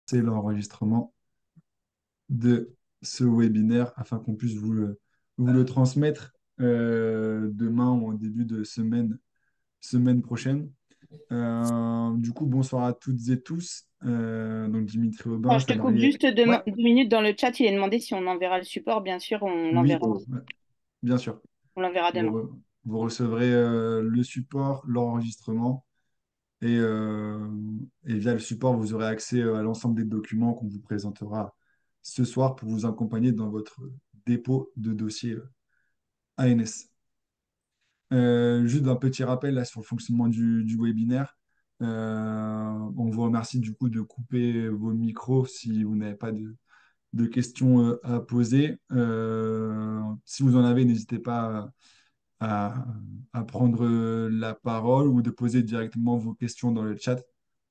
C'est l'enregistrement de ce webinaire afin qu'on puisse vous le transmettre demain ou en début de semaine prochaine. Du coup, bonsoir à toutes et tous. Donc Dimitri Aubin, Attends, je te coupe salarié. juste Ouais, 2 minutes dans le chat. Il est demandé si on enverra le support. Bien sûr, oui, oh, ouais, bien sûr. on l'enverra Vous, demain. vous recevrez le support, l'enregistrement et via le support, vous aurez accès à l'ensemble des documents qu'on vous présentera ce soir pour vous accompagner dans votre dépôt de dossier ANS. Juste un petit rappel là, sur le fonctionnement du webinaire. On vous remercie du coup de couper vos micros si vous n'avez pas de questions à poser. Si vous en avez, n'hésitez pas à, à prendre la parole ou de poser directement vos questions dans le chat.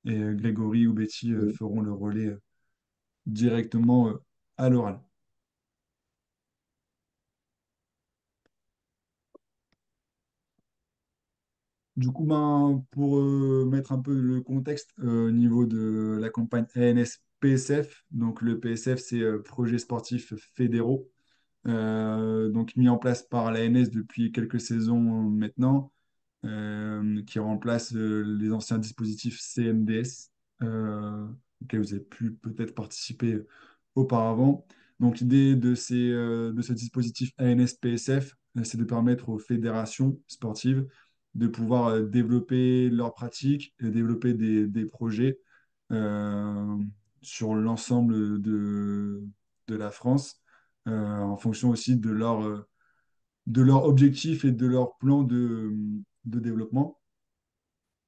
Et Grégory ou Betty feront le relais directement à l'oral. Du coup, ben, pour mettre un peu le contexte au niveau de la campagne ANS PSF, donc le PSF, c'est Projet sportif fédéraux, donc mis en place par l'ANS depuis quelques saisons maintenant, qui remplace les anciens dispositifs CNDS, auxquels vous avez pu peut-être participer auparavant. Donc l'idée de ce dispositif ANS-PSF, c'est de permettre aux fédérations sportives de pouvoir développer leurs pratiques et développer des projets euh, sur l'ensemble de la France, en fonction aussi de leur objectif et de leur plan de développement.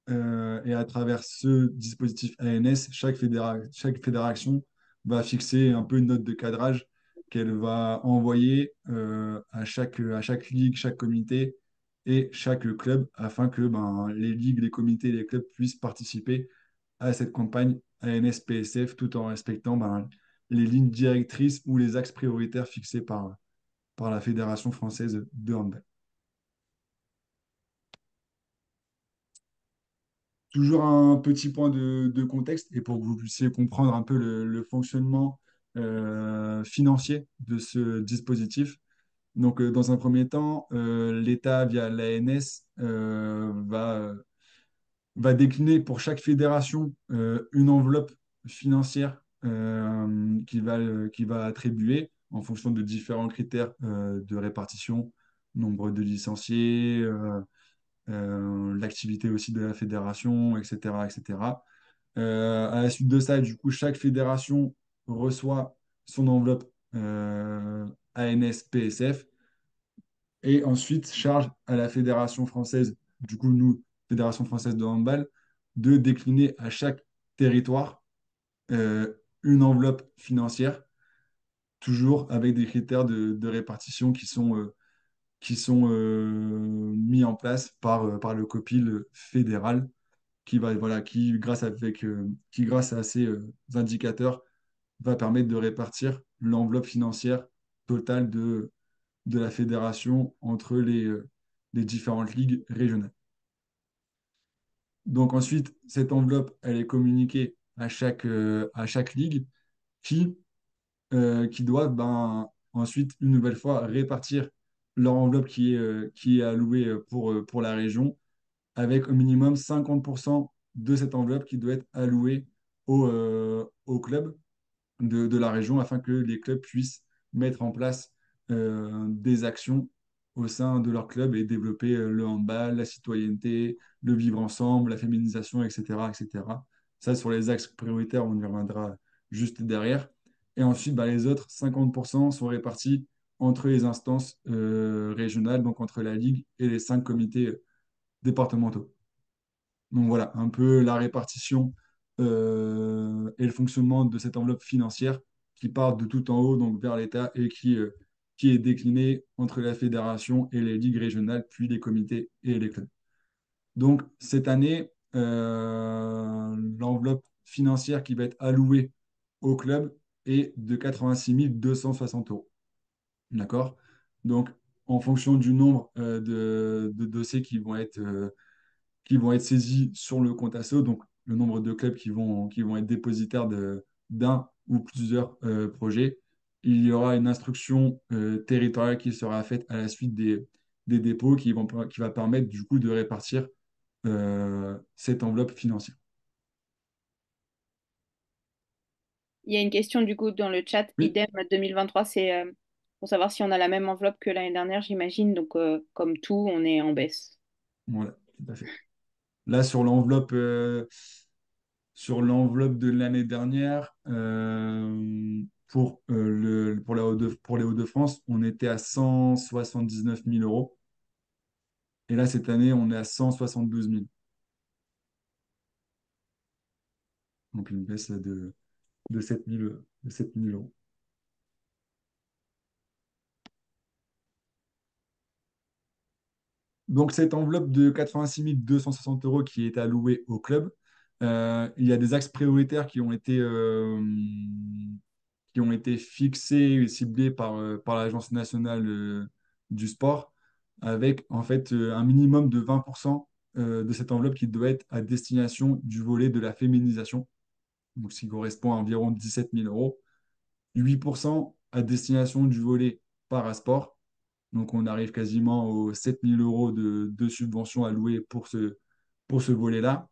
Et à travers ce dispositif ANS, chaque fédération va fixer un peu une note de cadrage qu'elle va envoyer à chaque ligue, chaque comité et chaque club afin que ben, les ligues, les comités et les clubs puissent participer à cette campagne ANS-PSF tout en respectant ben, les lignes directrices ou les axes prioritaires fixés par la Fédération française de handball. Toujours un petit point de contexte et pour que vous puissiez comprendre un peu le fonctionnement financier de ce dispositif. Donc, dans un premier temps, l'État, via l'ANS, va décliner pour chaque fédération une enveloppe financière qui va attribuer en fonction de différents critères de répartition, nombre de licenciés, l'activité aussi de la fédération, etc., etc. À la suite de ça, du coup, chaque fédération reçoit son enveloppe ANS-PSF et ensuite charge à la fédération française, du coup, nous, Fédération française de handball, de décliner à chaque territoire une enveloppe financière, toujours avec des critères de répartition qui sont mis en place par le COPIL fédéral voilà, qui, grâce à ces indicateurs, va permettre de répartir l'enveloppe financière totale de la fédération entre les différentes ligues régionales. Donc ensuite, cette enveloppe, elle est communiquée à chaque ligue qui, qui doivent ben, ensuite, une nouvelle fois, répartir leur enveloppe qui est allouée pour la région avec au minimum 50% de cette enveloppe qui doit être allouée au club de la région afin que les clubs puissent mettre en place des actions au sein de leur club et développer le handball, la citoyenneté, le vivre ensemble, la féminisation, etc., etc. Ça, sur les axes prioritaires, on y reviendra juste derrière. Et ensuite, bah, les autres 50% sont répartis entre les instances régionales, donc entre la Ligue et les 5 comités départementaux. Donc voilà, un peu la répartition et le fonctionnement de cette enveloppe financière qui part de tout en haut, donc vers l'État, et qui est déclinée entre la fédération et les ligues régionales, puis les comités et les clubs. Donc cette année, l'enveloppe financière qui va être allouée au club est de 86 260 euros. D'accord? Donc en fonction du nombre de dossiers qui vont être saisis sur le compte asso, donc le nombre de clubs qui vont être dépositaires d'un ou plusieurs projets, il y aura une instruction territoriale qui sera faite à la suite des dépôts qui va permettre du coup de répartir cette enveloppe financière. Il y a une question du coup dans le chat. Oui, Idem 2023, c'est pour savoir si on a la même enveloppe que l'année dernière, j'imagine. Donc, comme tout, on est en baisse. voilà, tout à fait. Là, sur l'enveloppe de l'année dernière, pour les Hauts-de-France, on était à 179 000 euros. Et là, cette année, on est à 172 000. Donc, une baisse de 7 000, de 7 000 euros. Donc, cette enveloppe de 86 260 euros qui est allouée au club, il y a des axes prioritaires qui ont été fixés et ciblés par l'Agence nationale du sport, avec en fait un minimum de 20% de cette enveloppe qui doit être à destination du volet de la féminisation, donc ce qui correspond à environ 17 000 euros. 8% à destination du volet parasport. Donc on arrive quasiment aux 7 000 euros de subventions allouées pour ce volet-là.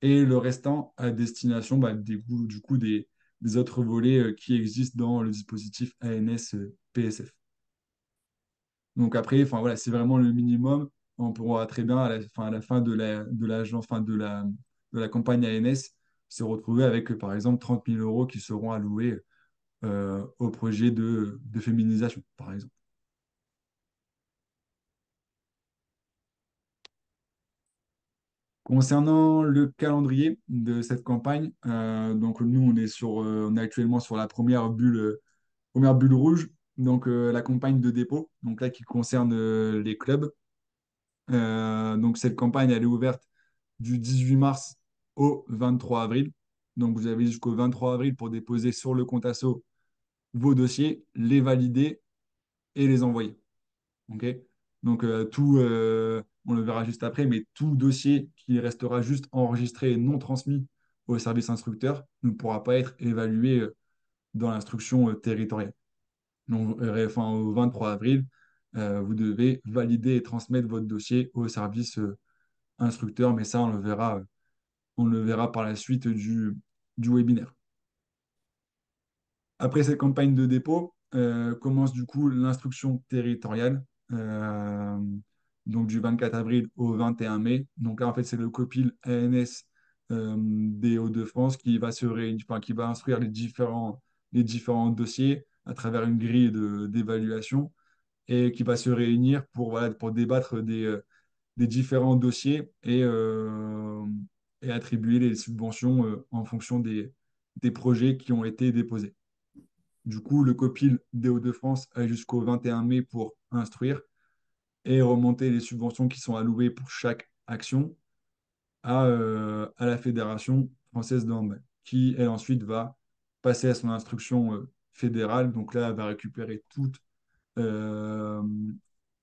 Et le restant à destination du coup des autres volets qui existent dans le dispositif ANS PSF. Donc après, enfin, voilà, c'est vraiment le minimum. On pourra très bien, à la fin de la campagne ANS, se retrouver avec, par exemple, 30 000 euros qui seront alloués au projet de féminisation, par exemple. Concernant le calendrier de cette campagne, donc nous, on est actuellement sur la première bulle rouge, donc la campagne de dépôt, donc là qui concerne les clubs. Donc cette campagne, elle est ouverte du 18 mars au 23 avril. Donc vous avez jusqu'au 23 avril pour déposer sur le compte asso vos dossiers, les valider et les envoyer. Ok. Donc, on le verra juste après, mais tout dossier qui restera juste enregistré et non transmis au service instructeur ne pourra pas être évalué dans l'instruction territoriale. Donc, enfin, au 23 avril, vous devez valider et transmettre votre dossier au service instructeur, mais ça, on le verra par la suite du webinaire. Après cette campagne de dépôt, commence du coup l'instruction territoriale, euh, donc du 24 avril au 21 mai. Donc là, en fait, c'est le COPIL ANS des Hauts-de-France qui va se réunir, enfin, qui va instruire les différents dossiers à travers une grille d'évaluation et qui va se réunir voilà, pour débattre des différents dossiers et attribuer les subventions en fonction des projets qui ont été déposés. Du coup, le COPIL des Hauts-de-France a jusqu'au 21 mai pour instruire et remonter les subventions qui sont allouées pour chaque action à la Fédération française de handball, qui, elle, ensuite va passer à son instruction fédérale. Donc là, elle va récupérer euh,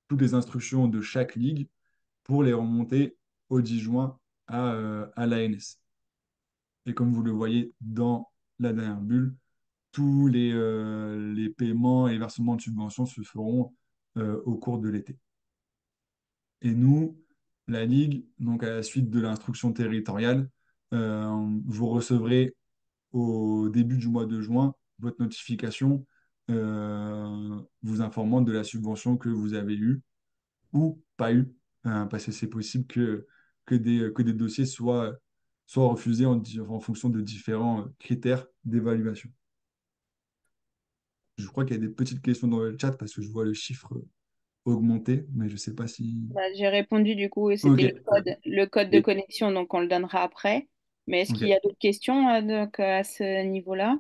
toutes les instructions de chaque ligue pour les remonter au 10 juin à l'ANS. Et comme vous le voyez dans la dernière bulle, tous les paiements et versements de subventions se feront au cours de l'été. Et nous, la Ligue, donc à la suite de l'instruction territoriale, vous recevrez au début du mois de juin votre notification vous informant de la subvention que vous avez eue ou pas eue, parce que c'est possible que des dossiers soient refusés en fonction de différents critères d'évaluation. Je crois qu'il y a des petites questions dans le chat parce que je vois le chiffre augmenter, mais je ne sais pas si. Bah, j'ai répondu du coup, Ok, c'était le code de connexion, donc on le donnera après. Mais est-ce qu'il y ok. a d'autres questions donc, à ce niveau-là?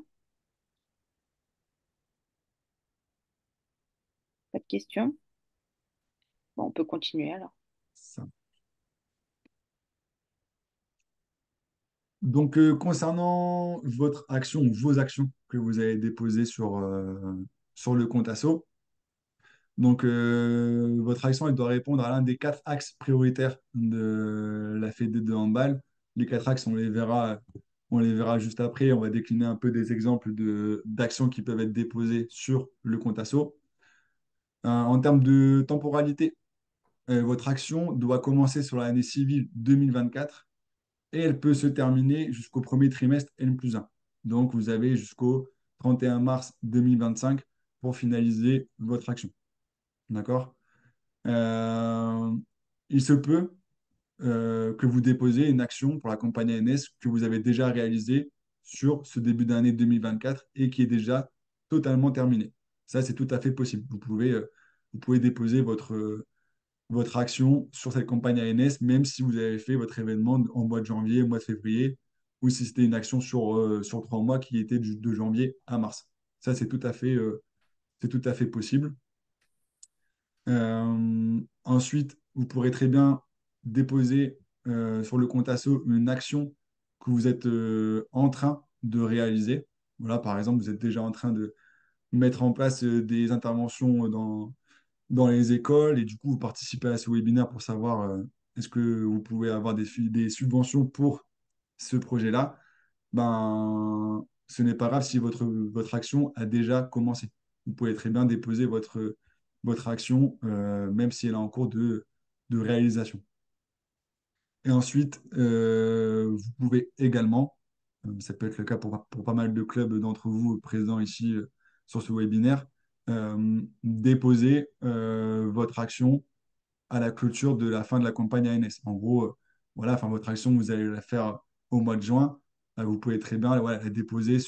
Pas de questions? Bon, on peut continuer alors. Ça. Donc, concernant votre action, vos actions que vous avez déposées sur le compte Asso, donc votre action, elle doit répondre à l'un des quatre axes prioritaires de la Fédé de handball. Les quatre axes, on les verra On les verra juste après. On va décliner un peu des exemples d'actions qui peuvent être déposées sur le compte asso. En termes de temporalité, votre action doit commencer sur l'année civile 2024 et elle peut se terminer jusqu'au premier trimestre N+1. Donc, vous avez jusqu'au 31 mars 2025 pour finaliser votre action. D'accord? Euh, il se peut que vous déposiez une action pour la compagnie ANS que vous avez déjà réalisée sur ce début d'année 2024 et qui est déjà totalement terminée. Ça, c'est tout à fait possible. Vous pouvez déposer votre action sur cette campagne ANS, même si vous avez fait votre événement en mois de janvier, mois de février, ou si c'était une action sur 3 mois qui était de janvier à mars. Ça, c'est tout à fait possible. Ensuite, vous pourrez très bien déposer sur le compte asso une action que vous êtes en train de réaliser. Voilà, par exemple, vous êtes déjà en train de mettre en place des interventions dans les écoles et du coup, vous participez à ce webinaire pour savoir est-ce que vous pouvez avoir des subventions pour ce projet-là. Ben, ce n'est pas grave si votre action a déjà commencé. Vous pouvez très bien déposer votre action, même si elle est en cours de réalisation. Et ensuite, vous pouvez également, ça peut être le cas pour pas mal de clubs d'entre vous présents ici sur ce webinaire, déposer votre action à la clôture de la fin de la campagne ANS. En gros, voilà, enfin, votre action, vous allez la faire au mois de juin. Vous pouvez très bien voilà, la déposer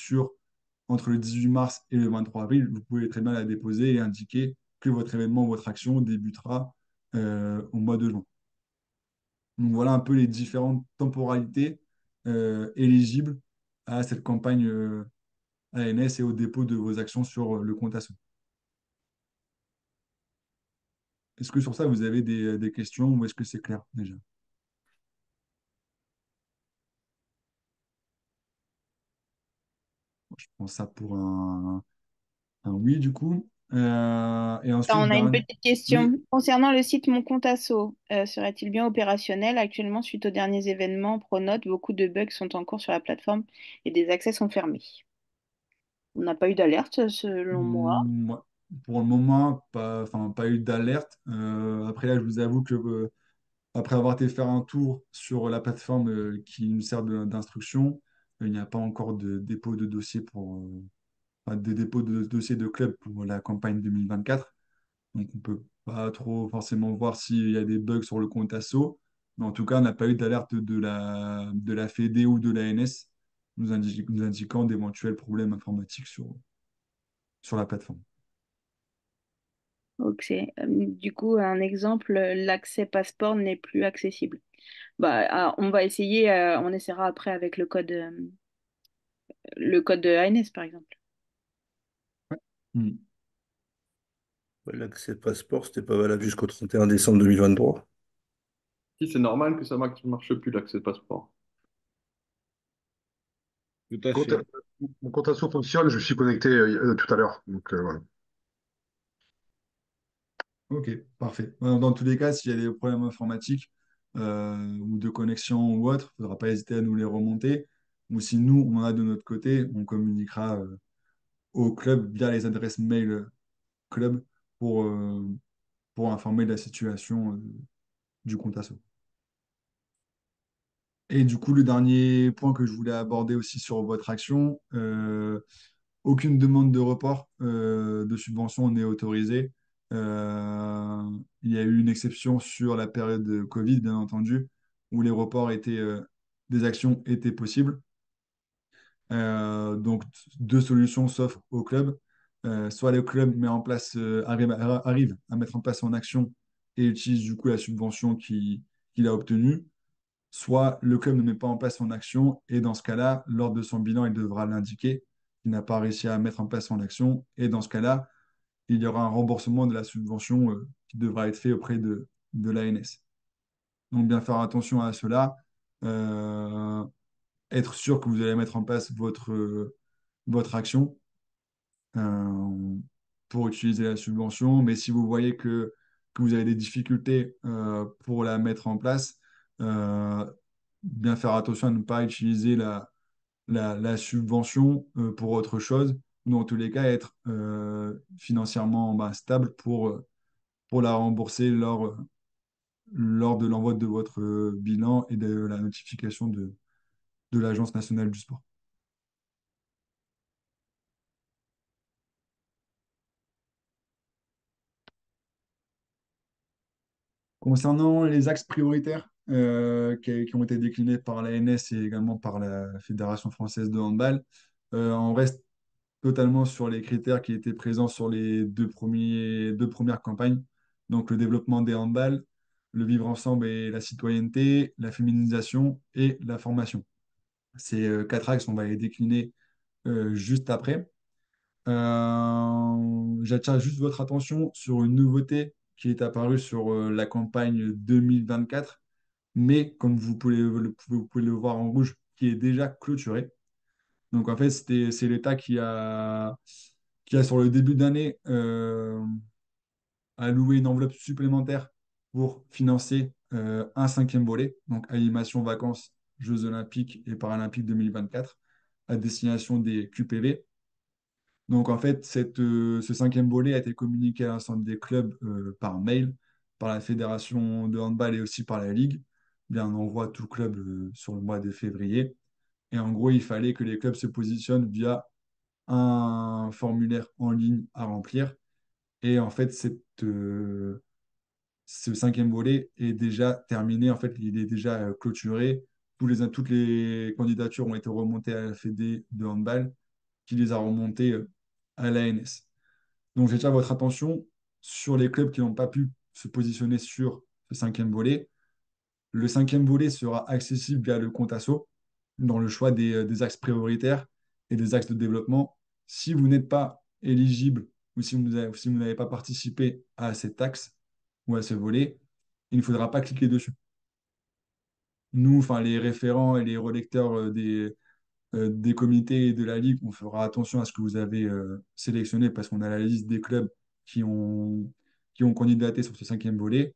entre le 18 mars et le 23 avril. Vous pouvez très bien la déposer et indiquer que votre événement, votre action débutera au mois de juin. Donc voilà un peu les différentes temporalités éligibles à cette campagne ANS et au dépôt de vos actions sur le compte asso. Est-ce que sur ça, vous avez des questions ou est-ce que c'est clair déjà? Je pense ça pour un oui, du coup. Et ensuite, On a une petite oui. question. Concernant le site Mon Compte Asso, serait-il bien opérationnel? Actuellement, suite aux derniers événements Pronote, beaucoup de bugs sont en cours sur la plateforme et des accès sont fermés. On n'a pas eu d'alerte, selon moi. Ouais. Pour le moment, enfin, pas eu d'alerte. Après, là, je vous avoue que après avoir été faire un tour sur la plateforme qui nous sert d'instruction, il n'y a pas encore de dépôt de dossier enfin, des dépôts de dossier de club pour la campagne 2024. Donc, on peut pas trop forcément voir s'il y a des bugs sur le compte asso. Mais en tout cas, on n'a pas eu d'alerte de la Fédé ou de l'ANS nous indiquant d'éventuels problèmes informatiques sur la plateforme. Ok. Du coup, un exemple, l'accès passeport n'est plus accessible. Bah, on va essayer, on essaiera après avec le code de ANS, par exemple. Hmm. L'accès passeport, c'était pas valable jusqu'au 31 décembre 2023. Si c'est normal que ça marche plus l'accès passeport. Tout à Compte- fait. Mon compte asso fonctionne, je suis connecté tout à l'heure. Donc voilà. Ok, parfait. Dans tous les cas, s'il y a des problèmes informatiques ou de connexion ou autre, il ne faudra pas hésiter à nous les remonter. Ou si nous, on en a de notre côté, on communiquera au club via les adresses mail club pour, euh, pour informer de la situation du compte asso. Et du coup, le dernier point que je voulais aborder aussi sur votre action, aucune demande de report de subvention n'est autorisée. Il y a eu une exception sur la période de Covid, bien entendu, où les reports des actions étaient possibles. Donc, deux solutions s'offrent au club. Soit le club arrive à mettre en place son action et utilise du coup la subvention qu'il a obtenue, soit le club ne met pas en place son action et dans ce cas-là, lors de son bilan, il devra l'indiquer qu'il n'a pas réussi à mettre en place son action et dans ce cas-là, il y aura un remboursement de la subvention qui devra être fait auprès de l'ANS. Donc bien faire attention à cela, euh, être sûr que vous allez mettre en place votre action euh, pour utiliser la subvention, mais si vous voyez que vous avez des difficultés pour la mettre en place, euh, bien faire attention à ne pas utiliser la subvention pour autre chose, ou dans tous les cas être financièrement bah, stable pour la rembourser lors de l'envoi de votre bilan et de la notification de l'Agence nationale du sport. Concernant les axes prioritaires qui ont été déclinés par l'ANS et également par la Fédération française de handball, on reste totalement sur les critères qui étaient présents sur les deux premières campagnes. Donc le développement des handballs, le vivre ensemble et la citoyenneté, la féminisation et la formation. Ces quatre axes, on va les décliner juste après. J'attire juste votre attention sur une nouveauté qui est apparue sur la campagne 2024, mais comme vous pouvez le voir en rouge, qui est déjà clôturée. Donc en fait, c'est l'État qui a sur le début d'année alloué une enveloppe supplémentaire pour financer un cinquième volet, donc animation, vacances, Jeux olympiques et paralympiques 2024, à destination des QPV. Donc, en fait, ce cinquième volet a été communiqué à l'ensemble des clubs par mail, par la Fédération de handball et aussi par la Ligue. Bien, on envoie tout club sur le mois de février. Et en gros, il fallait que les clubs se positionnent via un formulaire en ligne à remplir. Et en fait, ce cinquième volet est déjà terminé. En fait, il est déjà clôturé. Toutes les candidatures ont été remontées à la Fédé de handball, qui les a remontées à l'ANS. Donc, j'attire votre attention sur les clubs qui n'ont pas pu se positionner sur ce cinquième volet. Le cinquième volet sera accessible via le compte asso dans le choix des axes prioritaires et des axes de développement. Si vous n'êtes pas éligible ou si vous n'avez pas participé à cet axe ou à ce volet, il ne faudra pas cliquer dessus. Nous, enfin, les référents et les relecteurs des comités et de la ligue, on fera attention à ce que vous avez sélectionné parce qu'on a la liste des clubs qui ont, qui ont candidaté sur ce cinquième volet.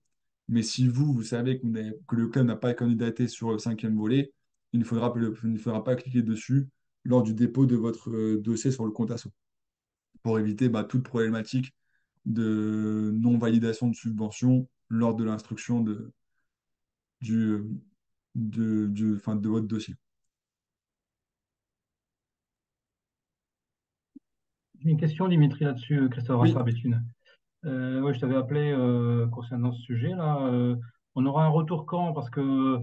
Mais si vous, vous savez que le club n'a pas candidaté sur le cinquième volet, il ne faudra pas cliquer dessus lors du dépôt de votre dossier sur le compte asso pour éviter bah, toute problématique de non-validation de subvention lors de l'instruction du, enfin, de votre dossier. J'ai une question, Dimitri, là-dessus, Christophe Oui. Rassard-Béthune. Ouais, je t'avais appelé concernant ce sujet-là. On aura un retour quand? Parce que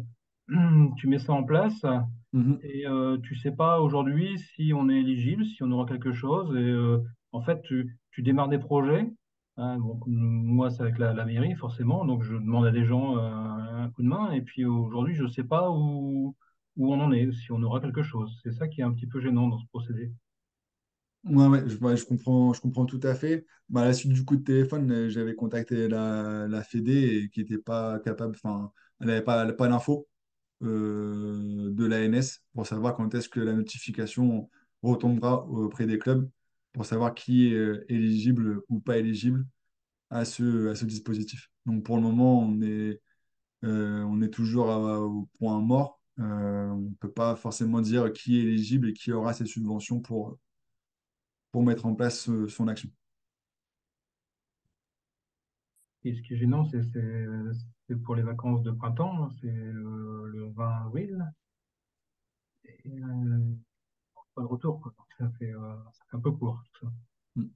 tu mets ça en place Mhm. et tu sais pas aujourd'hui si on est éligible, si on aura quelque chose. Et en fait, tu démarres des projets. Hein, donc, moi, c'est avec la mairie, forcément. Donc, je demande à des gens un coup de main. Et puis aujourd'hui, je sais pas où on en est, si on aura quelque chose. C'est ça qui est un petit peu gênant dans ce procédé. Ouais, je comprends tout à fait. Bah, à la suite du coup de téléphone, j'avais contacté la Fédé et qui n'était pas capable, enfin, elle n'avait pas l'info de l'ANS pour savoir quand est-ce que la notification retombera auprès des clubs, pour savoir qui est éligible ou pas éligible à ce dispositif. Donc pour le moment, on est toujours au point mort. On ne peut pas forcément dire qui est éligible et qui aura ces subventions pour mettre en place son action. Et ce qui est gênant, c'est pour les vacances de printemps, hein, c'est le 20 avril, et pas de retour, quoi. Donc ça fait un peu court, tout ça. Mm.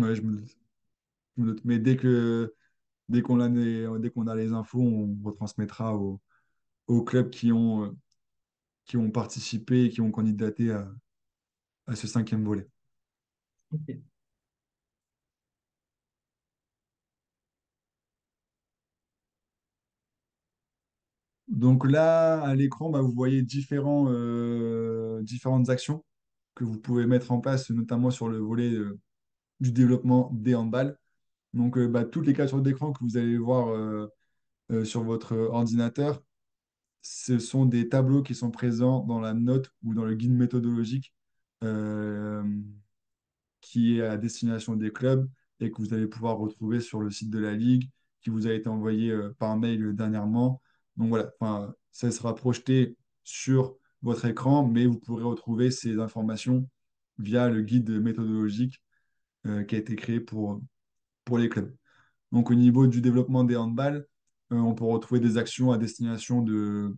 Ouais, je me doute. Je me doute. Mais dès qu'on a les infos, on retransmettra aux clubs qui ont participé et qui ont candidaté à ce cinquième volet. Ok. Donc là, à l'écran, bah, vous voyez différentes actions que vous pouvez mettre en place, notamment sur le volet du développement des handballs. Donc, bah, toutes les captures d'écran que vous allez voir sur votre ordinateur, ce sont des tableaux qui sont présents dans la note ou dans le guide méthodologique euh, qui est à destination des clubs et que vous allez pouvoir retrouver sur le site de la Ligue, qui vous a été envoyé par mail dernièrement. Donc voilà, enfin, ça sera projeté sur votre écran, mais vous pourrez retrouver ces informations via le guide méthodologique qui a été créé pour les clubs. Donc au niveau du développement des handballs, on peut retrouver des actions à destination du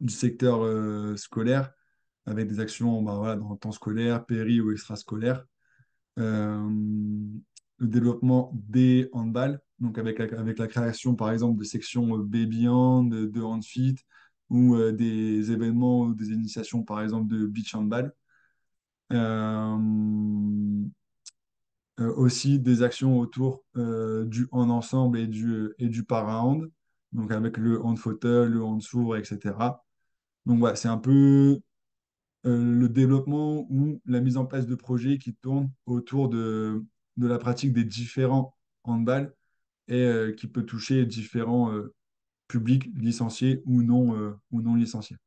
secteur scolaire, avec des actions bah, voilà, dans le temps scolaire, péri ou extrascolaire. Euh, le développement des handballs, donc avec la création par exemple de sections baby hand, de handfit, ou des événements ou des initiations par exemple de beach handball. Euh, Aussi des actions autour du hand ensemble et du para-hand, donc avec le hand fauteuil, le hand sourd, etc. Donc voilà, c'est un peu le développement ou la mise en place de projets qui tournent autour de la pratique des différents handballs et qui peut toucher différents publics licenciés ou non licenciés.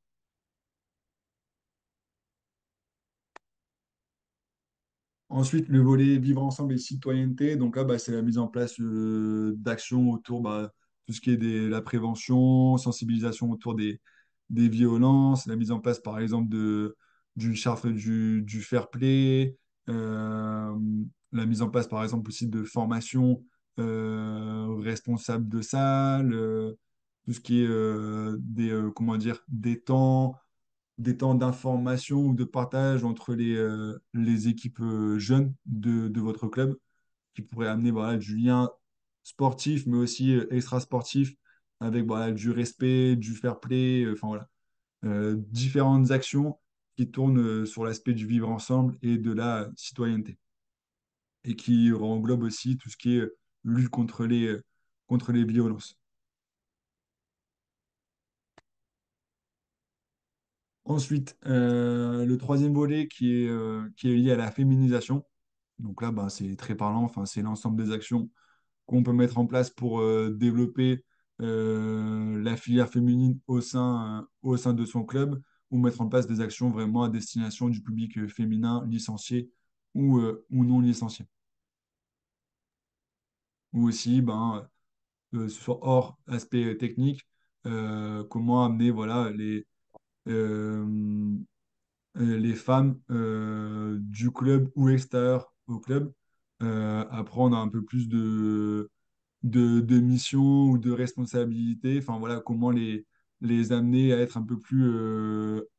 Ensuite, le volet vivre ensemble et citoyenneté. Donc là, bah, c'est la mise en place d'actions autour bah, tout ce qui est la prévention, sensibilisation autour des violences, la mise en place, par exemple, d'une charte du fair play, euh, la mise en place, par exemple, aussi de formations responsables de salles, tout ce qui est comment dire, des temps d'information ou de partage entre les équipes jeunes de votre club qui pourraient amener voilà, du lien sportif, mais aussi extra-sportif, avec voilà, du respect, du fair play, enfin voilà, différentes actions qui tournent sur l'aspect du vivre ensemble et de la citoyenneté, et qui englobe aussi tout ce qui est lutte contre les violences. Ensuite, le troisième volet qui est lié à la féminisation. Donc là, bah, c'est très parlant. Enfin, c'est l'ensemble des actions qu'on peut mettre en place pour développer la filière féminine au sein de son club ou mettre en place des actions vraiment à destination du public féminin licencié ou non licencié. Ou aussi, ben, hors aspect technique, comment amener voilà, euh, les femmes du club ou extérieur au club à prendre un peu plus de missions ou de responsabilités. Enfin voilà, comment les amener à être un peu plus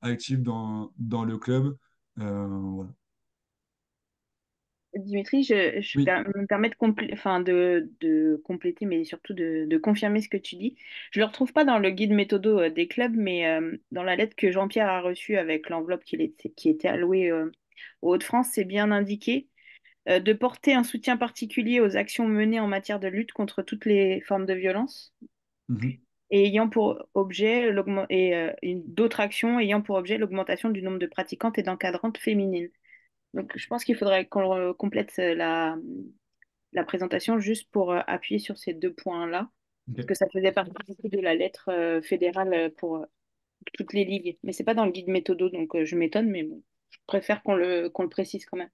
actifs dans le club. Voilà. Dimitri, Oui. me permets enfin, de compléter, mais surtout de confirmer ce que tu dis. Je ne le retrouve pas dans le guide méthodo des clubs, mais dans la lettre que Jean-Pierre a reçue avec l'enveloppe qui était allouée aux Hauts-de-France, c'est bien indiqué de porter un soutien particulier aux actions menées en matière de lutte contre toutes les formes de violence Mhm. et ayant pour objet d'autres actions ayant pour objet l'augmentation du nombre de pratiquantes et d'encadrantes féminines. Donc, je pense qu'il faudrait qu'on complète la présentation juste pour appuyer sur ces deux points-là, parce Ok, que ça faisait partie du coup de la lettre fédérale pour toutes les ligues. Mais c'est pas dans le guide méthodo, donc je m'étonne, mais bon, je préfère qu'on le précise quand même.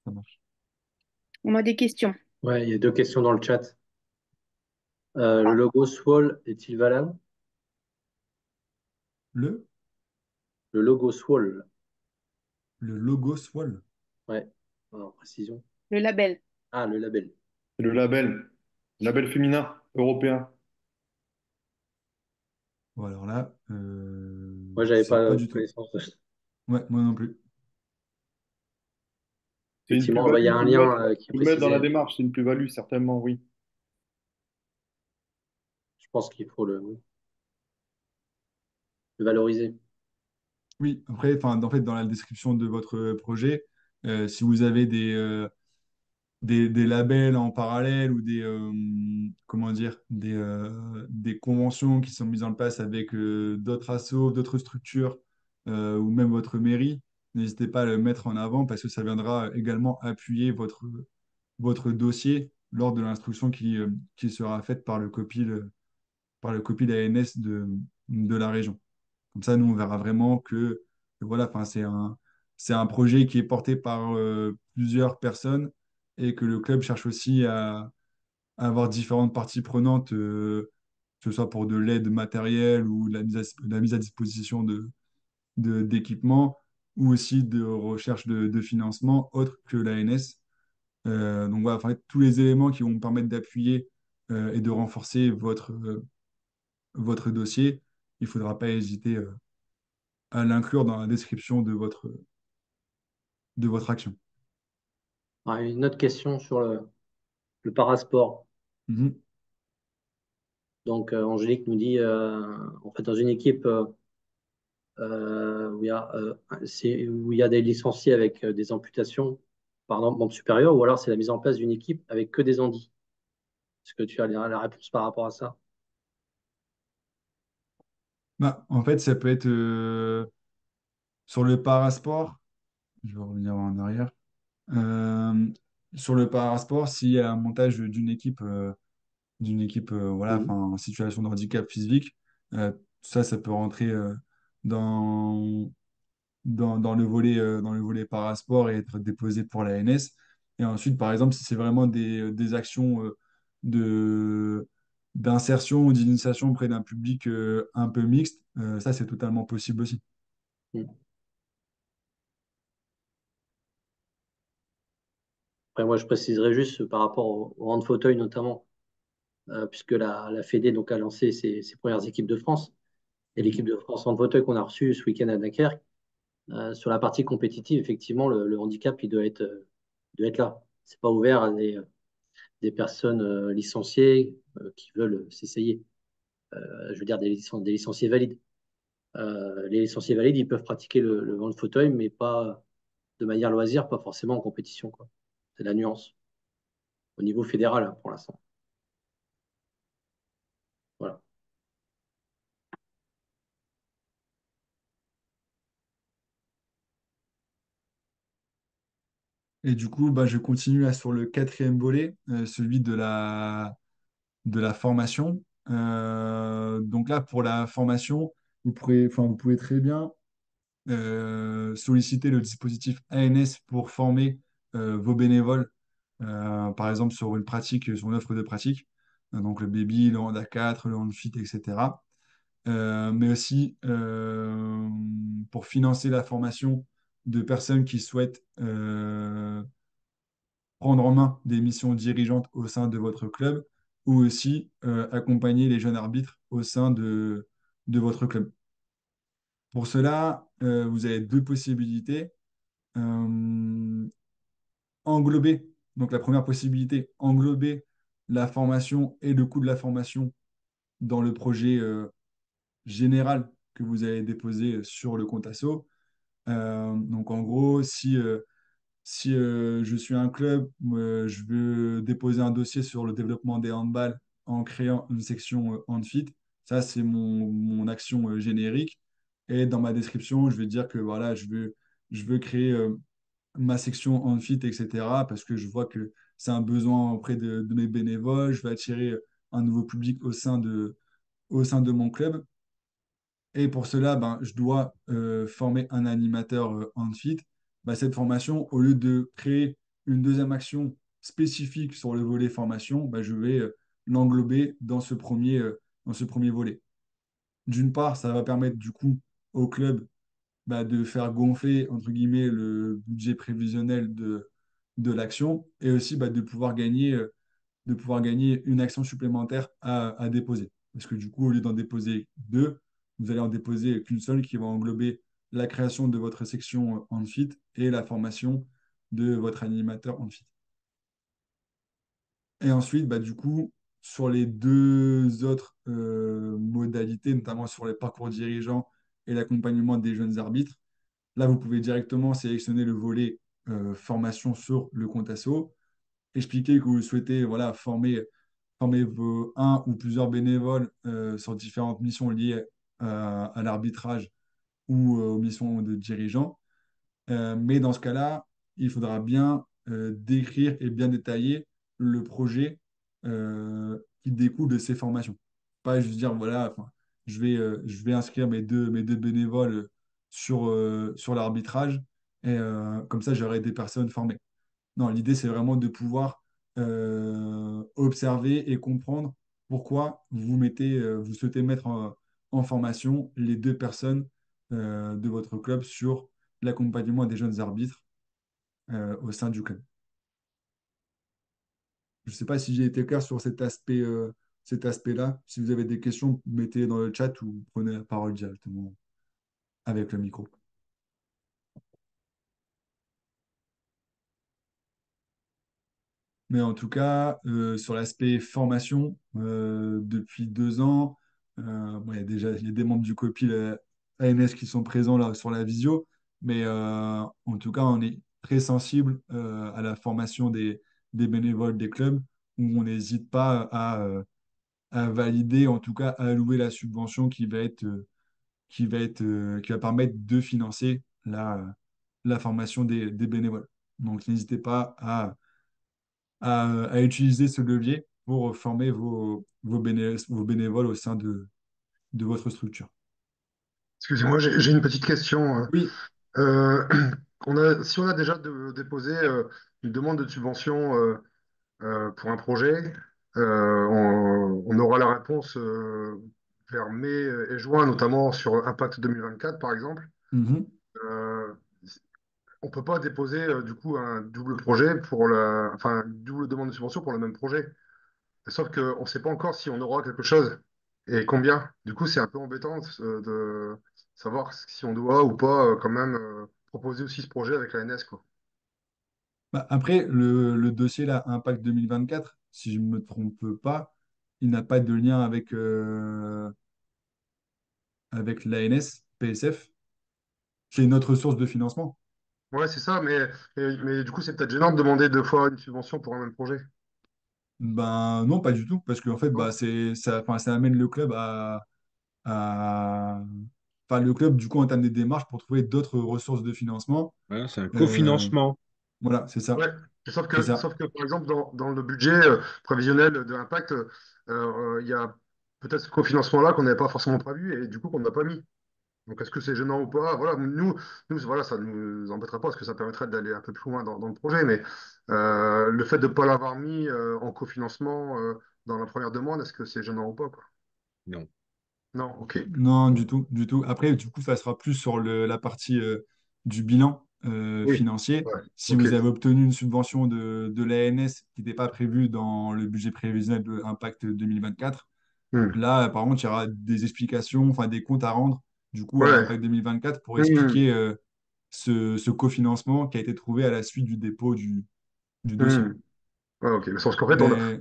ça marche. On a des questions. Ouais, il y a deux questions dans le chat. Le logo Swall est-il valable? Le, Le logo Swall, le logo Swall. ouais, en précision. Le label. Ah, le label. C'est le label féminin européen. Bon, alors là, Moi, je j'avais sais pas pas du tout. connaissance de... Ouais, moi non plus. C'est une Effectivement, bah, il y plus-value, a un lien qui est faut le mettre dans la précisé. démarche, c'est une plus-value, certainement, oui. Je pense qu'il faut le valoriser. Oui, après, enfin, en fait, dans la description de votre projet, si vous avez des labels en parallèle ou comment dire, des conventions qui sont mises en place avec d'autres assos, d'autres structures ou même votre mairie, n'hésitez pas à le mettre en avant parce que ça viendra également appuyer votre dossier lors de l'instruction qui sera faite par le copil ANS de la région. Comme ça, nous, on verra vraiment que voilà, enfin, c'est un projet qui est porté par plusieurs personnes et que le club cherche aussi à avoir différentes parties prenantes, que ce soit pour de l'aide matérielle ou de la mise à disposition d'équipement ou aussi de recherche de financement autre que l'ANS. Donc voilà, en fait, tous les éléments qui vont me permettre d'appuyer et de renforcer votre dossier, il ne faudra pas hésiter à l'inclure dans la description de votre action. Ouais, une autre question sur le parasport. Mhm. Donc, Angélique nous dit, en fait, dans une équipe où il y a des licenciés avec des amputations, par exemple, membre supérieur, ou alors c'est la mise en place d'une équipe avec que des handis. Est-ce que tu as la réponse par rapport à ça? Bah, en fait, ça peut être sur le parasport, je vais revenir en arrière. Euh, sur le parasport, s'il y a un montage d'une équipe voilà, enfin, Mhm. en situation de handicap physique, euh, ça peut rentrer dans, dans le volet parasport et être déposé pour la l'ANS. Et ensuite, par exemple, si c'est vraiment des actions d'insertion ou d'initiation auprès d'un public un peu mixte, ça, c'est totalement possible aussi. Mhm. Après, moi, je préciserai juste par rapport au hand fauteuil notamment, puisque la Fédé donc, a lancé ses premières équipes de France. Et Mhm. l'équipe de France hand fauteuil qu'on a reçue ce week-end à Dunkerque, sur la partie compétitive, effectivement, le handicap, doit être là. C'est pas ouvert à des personnes licenciées qui veulent s'essayer. Je veux dire, des licenciés valides. Les licenciés valides, ils peuvent pratiquer le hand fauteuil, mais pas de manière loisir, pas forcément en compétition, quoi. C'est la nuance au niveau fédéral hein, pour l'instant. Voilà. Et du coup, bah, je continue sur le quatrième volet, celui de la formation. Donc là, pour la formation, vous pouvez très bien solliciter le dispositif ANS pour former vos bénévoles, par exemple sur sur une offre de pratique, donc le baby, le hand A4, le hand fit, etc. Mais aussi pour financer la formation de personnes qui souhaitent prendre en main des missions dirigeantes au sein de votre club ou aussi accompagner les jeunes arbitres au sein de votre club. Pour cela, vous avez deux possibilités. Euh, englober, donc la première possibilité, englober la formation et le coût de la formation dans le projet général que vous avez déposé sur le compte asso. Donc en gros, si je suis un club, je veux déposer un dossier sur le développement des handballs en créant une section handfit. Ça, c'est mon action générique. Et dans ma description, je vais dire que voilà, je veux créer ma section handfit, etc. parce que je vois que c'est un besoin auprès de mes bénévoles. Je veux attirer un nouveau public au sein de mon club. Et pour cela, ben, je dois former un animateur en fit. Ben, cette formation, au lieu de créer une deuxième action spécifique sur le volet formation, ben, je vais l'englober dans ce premier volet. D'une part, ça va permettre du coup au club de faire gonfler, entre guillemets, le budget prévisionnel de l'action et aussi de pouvoir gagner une action supplémentaire à déposer. Parce que du coup, au lieu d'en déposer deux, vous allez en déposer qu'une seule qui va englober la création de votre section Amphit et la formation de votre animateur Amphit. Et ensuite, du coup, sur les deux autres modalités, notamment sur les parcours dirigeants et l'accompagnement des jeunes arbitres, là, vous pouvez directement sélectionner le volet formation sur le compte asso, expliquer que vous souhaitez voilà, former un ou plusieurs bénévoles sur différentes missions liées à l'arbitrage ou aux missions de dirigeants. Mais dans ce cas-là, il faudra bien décrire et bien détailler le projet qui découle de ces formations. Pas juste dire, voilà, enfin, je vais inscrire mes deux bénévoles sur l'arbitrage et comme ça, j'aurai des personnes formées. Non, l'idée, c'est vraiment de pouvoir observer et comprendre pourquoi vous souhaitez mettre en formation les deux personnes de votre club sur l'accompagnement des jeunes arbitres au sein du club. Je ne sais pas si j'ai été clair sur cet aspect-là. Si vous avez des questions, mettez dans le chat ou prenez la parole directement avec le micro. Mais en tout cas, sur l'aspect formation, depuis 2 ans, bon, il y a des membres du COPIL ANS qui sont présents là sur la visio, mais en tout cas, on est très sensible à la formation des bénévoles des clubs, où on n'hésite pas à valider, en tout cas à allouer la subvention qui va permettre de financer la formation des bénévoles. Donc n'hésitez pas à utiliser ce levier pour former vos bénévoles au sein de votre structure. Excusez-moi, j'ai une petite question. Oui. Euh, si on a déjà déposé une demande de subvention pour un projet, on aura la réponse vers mai et juin, notamment sur Impact 2024, par exemple. Mhm. Euh, on ne peut pas déposer du coup un double projet enfin une double demande de subvention pour le même projet. Sauf qu'on ne sait pas encore si on aura quelque chose et combien. Du coup, c'est un peu embêtant de savoir si on doit ou pas quand même proposer aussi ce projet avec la NS, quoi. Bah, après, le dossier là, Impact 2024, si je ne me trompe pas, il n'a pas de lien avec l'ANS, PSF. C'est une autre source de financement. Ouais, c'est ça, mais du coup, c'est peut-être gênant de demander 2 fois une subvention pour un même projet. Ben non, pas du tout, parce qu'en fait, Non. bah, ça, enfin, ça amène le club enfin, le club, du coup, entame des démarches pour trouver d'autres ressources de financement. Voilà, c'est un Euh, cofinancement. voilà, c'est ça. Ouais. C'est ça. Sauf que, par exemple, dans le budget prévisionnel de l'impact, il y a peut-être ce cofinancement-là qu'on n'avait pas forcément prévu et du coup qu'on n'a pas mis. Donc, est-ce que c'est gênant ou pas? Voilà, nous voilà, ça ne nous embêterait pas parce que ça permettrait d'aller un peu plus loin dans le projet. Mais le fait de ne pas l'avoir mis en cofinancement dans la première demande, est-ce que c'est gênant ou pas, quoi? Non. Non, ok. Non, du tout, du tout. Après, du coup, ça sera plus sur la partie du bilan Oui, financier. ouais, Si ok. vous avez obtenu une subvention de l'ANS qui n'était pas prévue dans le budget prévisionnel de Impact 2024, Hmm. là, par contre, il y aura des explications, enfin des comptes à rendre, du coup, à Ouais. Impact 2024 pour Hmm. expliquer ce cofinancement qui a été trouvé à la suite du dépôt du dossier. Hmm. Ouais, ok. Mais parce qu'en fait, Mais, ouais.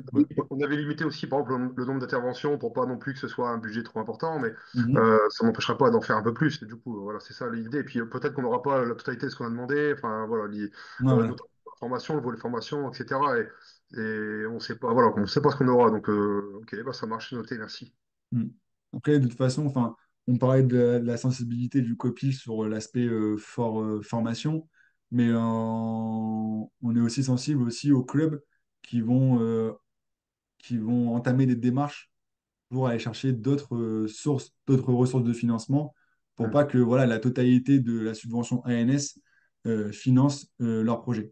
on avait limité aussi, par exemple, le nombre d'interventions pour pas non plus que ce soit un budget trop important, mais Mhm. ça n'empêchera pas d'en faire un peu plus. Et du coup, voilà, c'est ça l'idée. Et puis peut-être qu'on n'aura pas la totalité de ce qu'on a demandé, enfin, voilà, Ouais, voilà. notamment la formation, le volet formation, etc. Et on sait pas, voilà, on sait pas ce qu'on aura. Donc, ok, bah, ça marche, c'est noté, merci. Mm. Après, de toute façon, enfin, on parlait de la sensibilité du copil sur l'aspect formation, mais on est aussi sensible aussi aux clubs qui vont entamer des démarches pour aller chercher d'autres ressources de financement pour Hmm. pas que voilà, la totalité de la subvention ANS finance leur projet.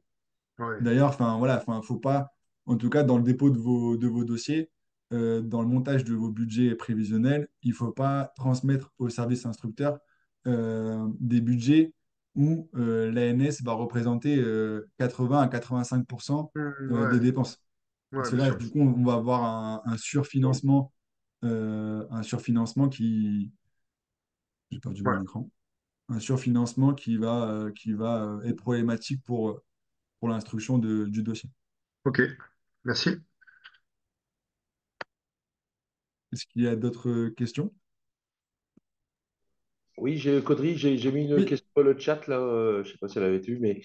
Ouais. D'ailleurs, enfin voilà, enfin faut pas, en tout cas dans le dépôt de vos dossiers, dans le montage de vos budgets prévisionnels, il faut pas transmettre au service instructeur des budgets où l'ANS va représenter 80 à 85% des Ouais, dépenses. Parce ouais, que bien là, sûr. du coup, on va avoir un surfinancement j'ai perdu Ouais, mon écran, un surfinancement qui va être problématique pour l'instruction du dossier. ok, merci. Est-ce qu'il y a d'autres questions? Oui, Caudry, j'ai mis une Oui, question dans le chat, là, je ne sais pas si elle avait vu, mais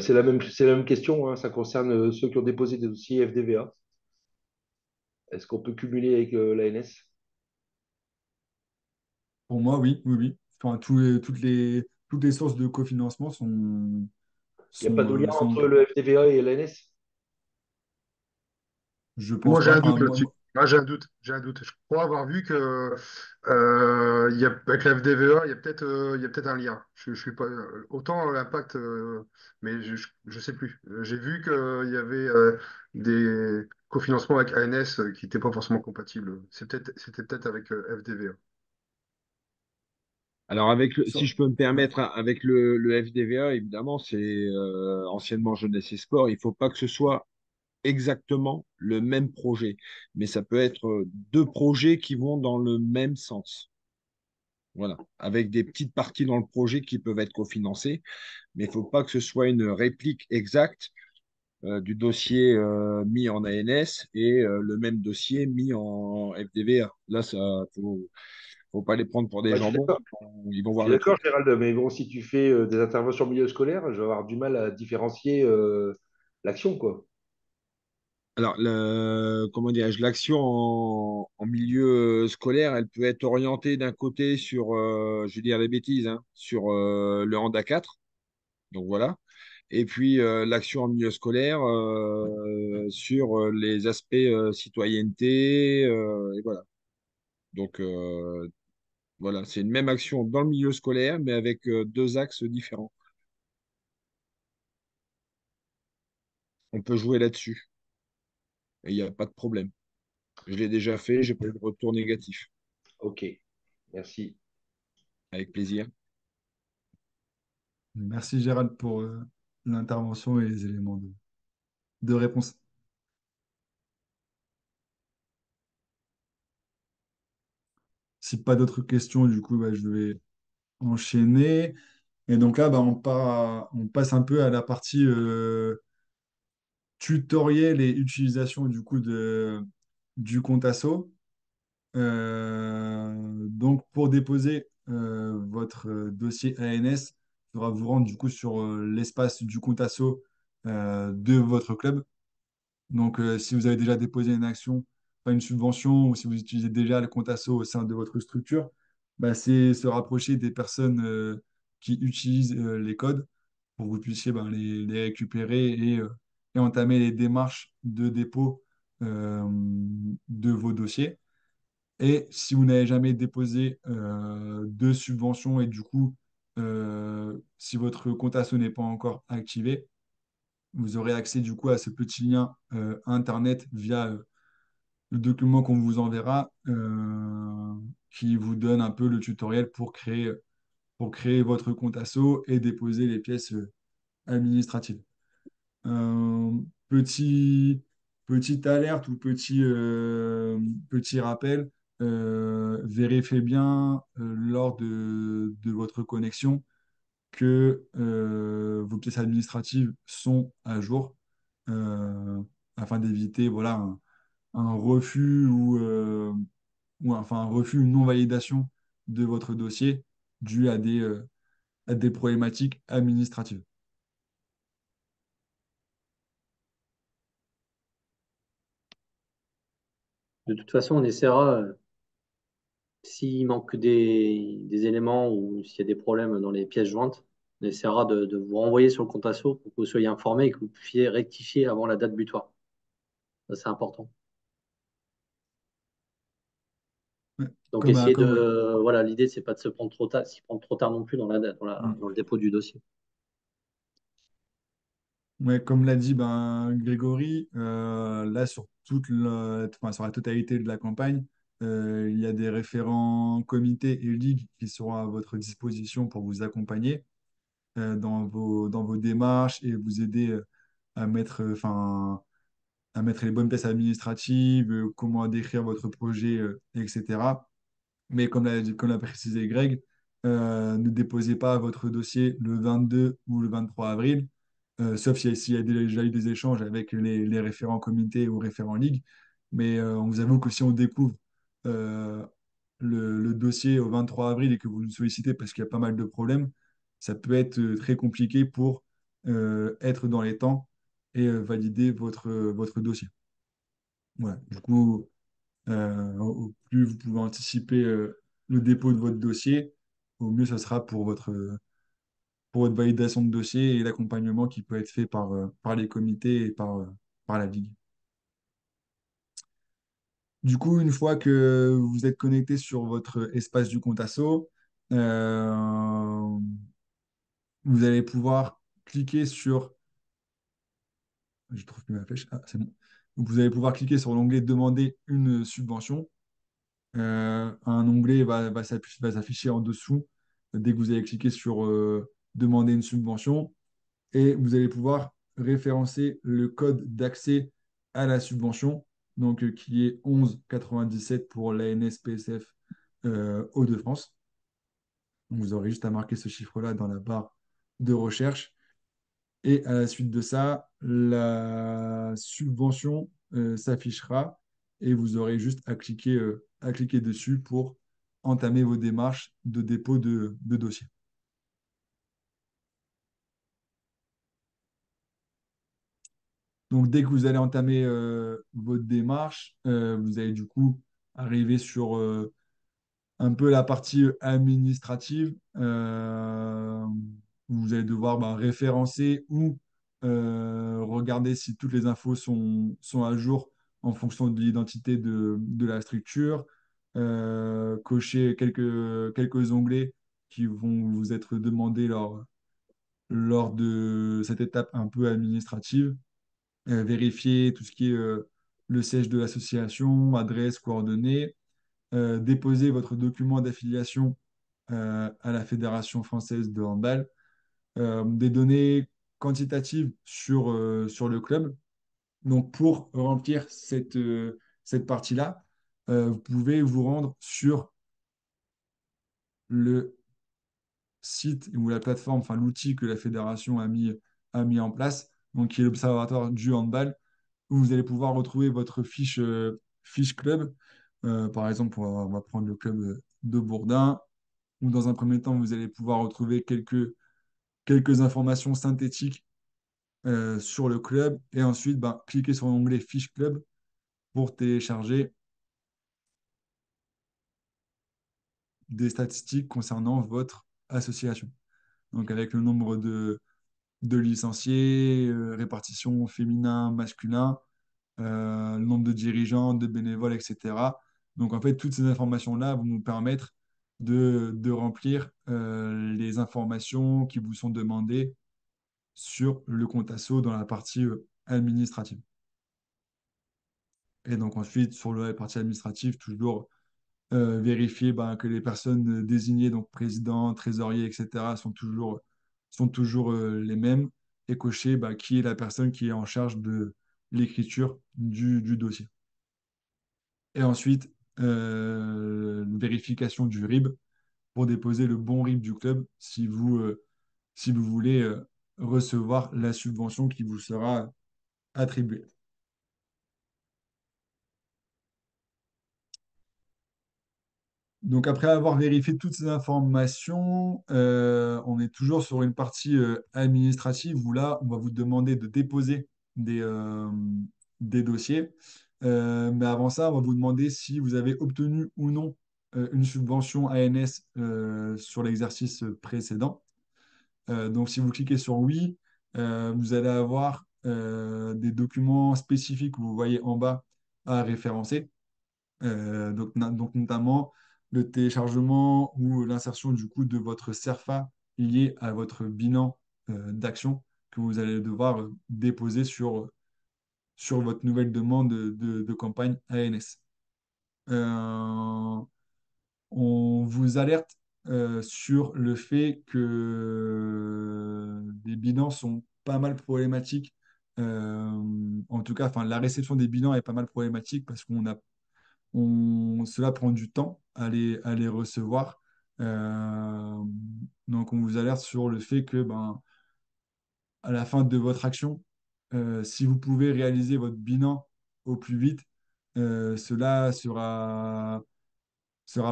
c'est la même question, hein, ça concerne ceux qui ont déposé des dossiers FDVA. Est-ce qu'on peut cumuler avec l'ANS? pour moi, oui, oui, oui. Enfin, toutes les sources de cofinancement Il n'y a pas de lien sont entre OK. le FDVA et l'ANS? Je Moi, pense j'ai pas. un Enfin, doute là-dessus. Ah, j'ai un doute. J'ai un doute. Je crois avoir vu que avec la FDVA, il y a peut-être un lien. Je suis pas autant l'impact, mais je sais plus. J'ai vu qu'il y avait des cofinancements avec ANS qui n'étaient pas forcément compatibles. C'était peut-être avec FDVA. Alors, si Sur- je peux me ouais. permettre, hein, avec le FDVA, évidemment, c'est anciennement Jeunesse et Sport, il ne faut pas que ce soit exactement le même projet, mais ça peut être deux projets qui vont dans le même sens. Voilà, avec des petites parties dans le projet qui peuvent être cofinancées, mais il ne faut pas que ce soit une réplique exacte du dossier mis en ANS et le même dossier mis en FDVA. Là, ça, faut pas les prendre pour des Ouais, je suis jambons. d'accord. Ils vont Je voir suis la d'accord, différence. Gérald, mais bon, si tu fais des interventions au milieu scolaire, je vais avoir du mal à différencier l'action, quoi. Alors, comment dirais-je, l'action en milieu scolaire, elle peut être orientée d'un côté sur, je vais dire les bêtises, hein, sur le Handa 4. Donc voilà. Et puis l'action en milieu scolaire sur les aspects citoyenneté. Et voilà. Donc voilà, c'est une même action dans le milieu scolaire, mais avec deux axes différents. On peut jouer là-dessus. Et il n'y a pas de problème. Je l'ai déjà fait, j'ai pas eu de retour négatif. Ok, merci. Avec plaisir. Merci Gérald pour l'intervention et les éléments de réponse. Si pas d'autres questions, du coup, bah, je vais enchaîner. Et donc là, bah, on passe un peu à la partie tutoriel et utilisation du coup du compte asso. Donc pour déposer votre dossier ANS, il faudra vous rendre du coup sur l'espace du compte asso de votre club. Donc, si vous avez déjà déposé une action, pas une subvention, ou si vous utilisez déjà le compte asso au sein de votre structure, bah, c'est se rapprocher des personnes qui utilisent les codes pour que vous puissiez ben, les récupérer et entamer les démarches de dépôt de vos dossiers. Et si vous n'avez jamais déposé de subvention et du coup, si votre compte asso n'est pas encore activé, vous aurez accès du coup à ce petit lien Internet via le document qu'on vous enverra qui vous donne un peu le tutoriel pour créer votre compte asso et déposer les pièces administratives. Euh, petit, Petite alerte ou petit rappel, vérifiez bien lors de votre connexion que vos pièces administratives sont à jour euh, afin d'éviter voilà, un refus enfin, un refus, une non-validation de votre dossier dû à des problématiques administratives. De toute façon, on essaiera, s'il manque des éléments ou s'il y a des problèmes dans les pièces jointes, on essaiera de vous renvoyer sur le compte asso pour que vous soyez informés et que vous puissiez rectifier avant la date butoir. Ça, c'est important. Ouais. Donc, Ouais. voilà, l'idée, c'est pas de se prendre trop tard, s'y prendre trop tard non plus Mm. dans le dépôt du dossier. Ouais, comme l'a dit ben, Grégory, là enfin, sur la totalité de la campagne, il y a des référents comités et ligues qui seront à votre disposition pour vous accompagner dans vos démarches et vous aider à mettre les bonnes pièces administratives, comment décrire votre projet, etc. Mais comme l'a précisé Greg, ne déposez pas votre dossier le 22 ou le 23 avril, sauf s'il y a déjà eu des échanges avec les référents comités ou référents ligue. Mais on vous avoue que si on découvre euh, le dossier au 23 avril et que vous nous sollicitez parce qu'il y a pas mal de problèmes, ça peut être très compliqué pour être dans les temps et valider votre dossier. Voilà. Du coup, au plus vous pouvez anticiper le dépôt de votre dossier, au mieux ça sera pour votre validation de dossier et l'accompagnement qui peut être fait par les comités et par la Ligue. Du coup, une fois que vous êtes connecté sur votre espace du compte asso, euh, vous allez pouvoir cliquer sur... Je trouve plus ma flèche. Ah, c'est bon. Vous allez pouvoir cliquer sur l'onglet Demander une subvention. Un onglet va s'afficher en dessous dès que vous allez cliquer sur demander une subvention et vous allez pouvoir référencer le code d'accès à la subvention, donc qui est 1197 pour l'ANSPSF Hauts-de-France. Donc, vous aurez juste à marquer ce chiffre-là dans la barre de recherche. Et à la suite de ça, la subvention s'affichera et vous aurez juste à cliquer dessus pour entamer vos démarches de dépôt de dossier. Donc, dès que vous allez entamer votre démarche, vous allez du coup arriver sur un peu la partie administrative. Vous allez devoir référencer ou regarder si toutes les infos sont à jour en fonction de l'identité de la structure. Cocher quelques onglets qui vont vous être demandés lors de cette étape un peu administrative. Vérifier tout ce qui est le siège de l'association, adresse, coordonnées, déposer votre document d'affiliation à la Fédération française de handball, des données quantitatives sur le club. Donc, pour remplir cette partie-là, vous pouvez vous rendre sur le site ou la plateforme, enfin l'outil que la fédération a mis en place, donc qui est l'Observatoire du handball, où vous allez pouvoir retrouver votre fiche club. Par exemple, on va prendre le club de Bourdin, où dans un premier temps, vous allez pouvoir retrouver quelques informations synthétiques sur le club. Et ensuite, cliquez sur l'onglet Fiche club pour télécharger des statistiques concernant votre association. Donc avec le nombre de licenciés, répartition féminin, masculin, le nombre de dirigeants, de bénévoles, etc. Donc, en fait, toutes ces informations-là vont nous permettre de remplir les informations qui vous sont demandées sur le compte asso dans la partie administrative. Et donc, ensuite, sur la partie administrative, toujours vérifier que les personnes désignées, donc président, trésorier, etc., sont toujours les mêmes et cocher qui est la personne qui est en charge de l'écriture du dossier. Et ensuite, une vérification du RIB pour déposer le bon RIB du club si vous voulez recevoir la subvention qui vous sera attribuée. Donc après avoir vérifié toutes ces informations, on est toujours sur une partie administrative où là, on va vous demander de déposer des dossiers. Mais avant ça, on va vous demander si vous avez obtenu ou non une subvention ANS sur l'exercice précédent. Donc si vous cliquez sur oui, vous allez avoir des documents spécifiques que vous voyez en bas à référencer. Donc notamment le téléchargement ou l'insertion du coup de votre CERFA lié à votre bilan d'action que vous allez devoir déposer sur votre nouvelle demande de campagne ANS. Euh, on vous alerte sur le fait que les bilans sont pas mal problématiques. En tout cas, enfin, la réception des bilans est pas mal problématique parce cela prend du temps à les recevoir. Euh, donc, on vous alerte sur le fait que, à la fin de votre action, si vous pouvez réaliser votre bilan au plus vite, cela sera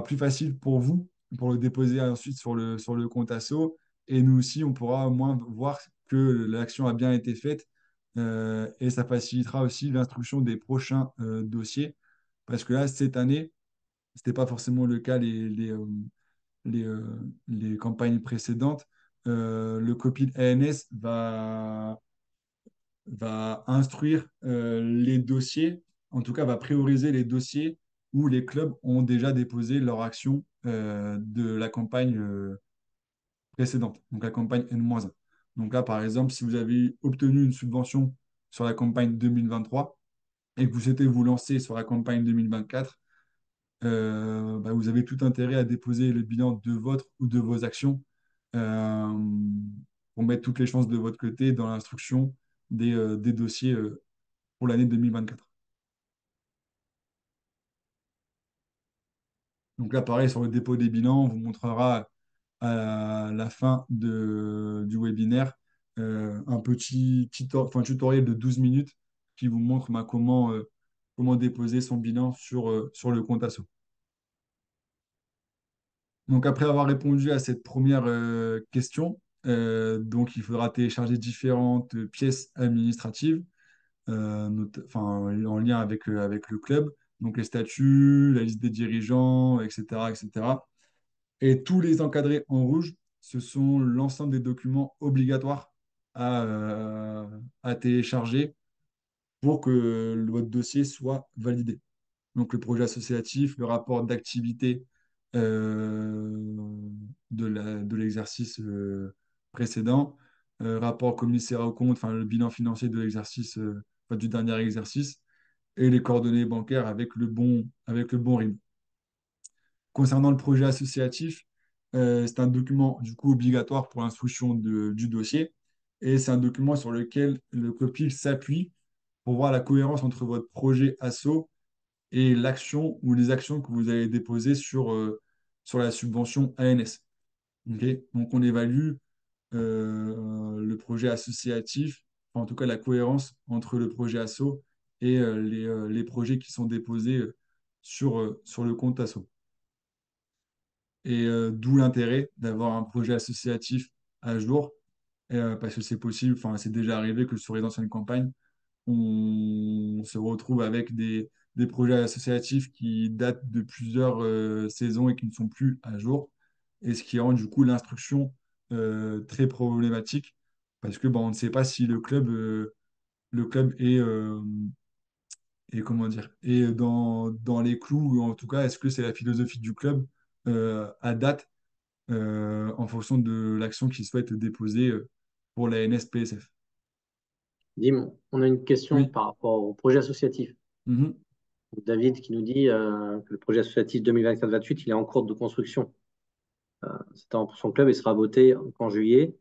plus facile pour vous pour le déposer ensuite sur le compte asso. Et nous aussi, on pourra au moins voir que l'action a bien été faite. Et ça facilitera aussi l'instruction des prochains dossiers. Parce que là, cette année, ce n'était pas forcément le cas les campagnes précédentes. Le copil ANS va instruire les dossiers, en tout cas va prioriser les dossiers où les clubs ont déjà déposé leur action de la campagne précédente, donc la campagne N-1. Donc là, par exemple, si vous avez obtenu une subvention sur la campagne 2023 et que vous souhaitez vous lancer sur la campagne 2024, bah, vous avez tout intérêt à déposer le bilan de votre ou de vos actions euh, pour mettre toutes les chances de votre côté dans l'instruction des dossiers pour l'année 2024. Donc là, pareil, sur le dépôt des bilans, on vous montrera à la fin du webinaire un petit tutoriel de 12 minutes qui vous montre bah, comment déposer son bilan sur le compte asso. Donc après avoir répondu à cette première question, donc il faudra télécharger différentes pièces administratives enfin, en lien avec le club, donc les statuts, la liste des dirigeants, etc., etc. Et tous les encadrés en rouge, ce sont l'ensemble des documents obligatoires à télécharger pour que votre dossier soit validé. Donc le projet associatif, le rapport d'activité de l'exercice précédent, rapport commissaire aux comptes, enfin le bilan financier de l'exercice, enfin, du dernier exercice, et les coordonnées bancaires avec le bon RIB. Concernant le projet associatif, c'est un document du coup obligatoire pour l'instruction du dossier et c'est un document sur lequel le COPIL s'appuie pour voir la cohérence entre votre projet asso et l'action ou les actions que vous allez déposer sur la subvention ANS. Ok. Donc on évalue le projet associatif, enfin, en tout cas la cohérence entre le projet asso et les projets qui sont déposés sur le compte asso. Et d'où l'intérêt d'avoir un projet associatif à jour, parce que c'est possible, enfin c'est déjà arrivé que sur les anciennes campagnes, on se retrouve avec des projets associatifs qui datent de plusieurs saisons et qui ne sont plus à jour, et ce qui rend du coup l'instruction très problématique, parce que on ne sait pas si le club est, comment dire, est dans les clous, ou en tout cas, est-ce que c'est la philosophie du club à date en fonction de l'action qu'il souhaite déposer pour la NSPSF. Dim, on a une question Oui. par rapport au projet associatif. Mhm. David qui nous dit que le projet associatif 2024-28, il est en cours de construction. C'est pour son club, il sera voté qu'en juillet.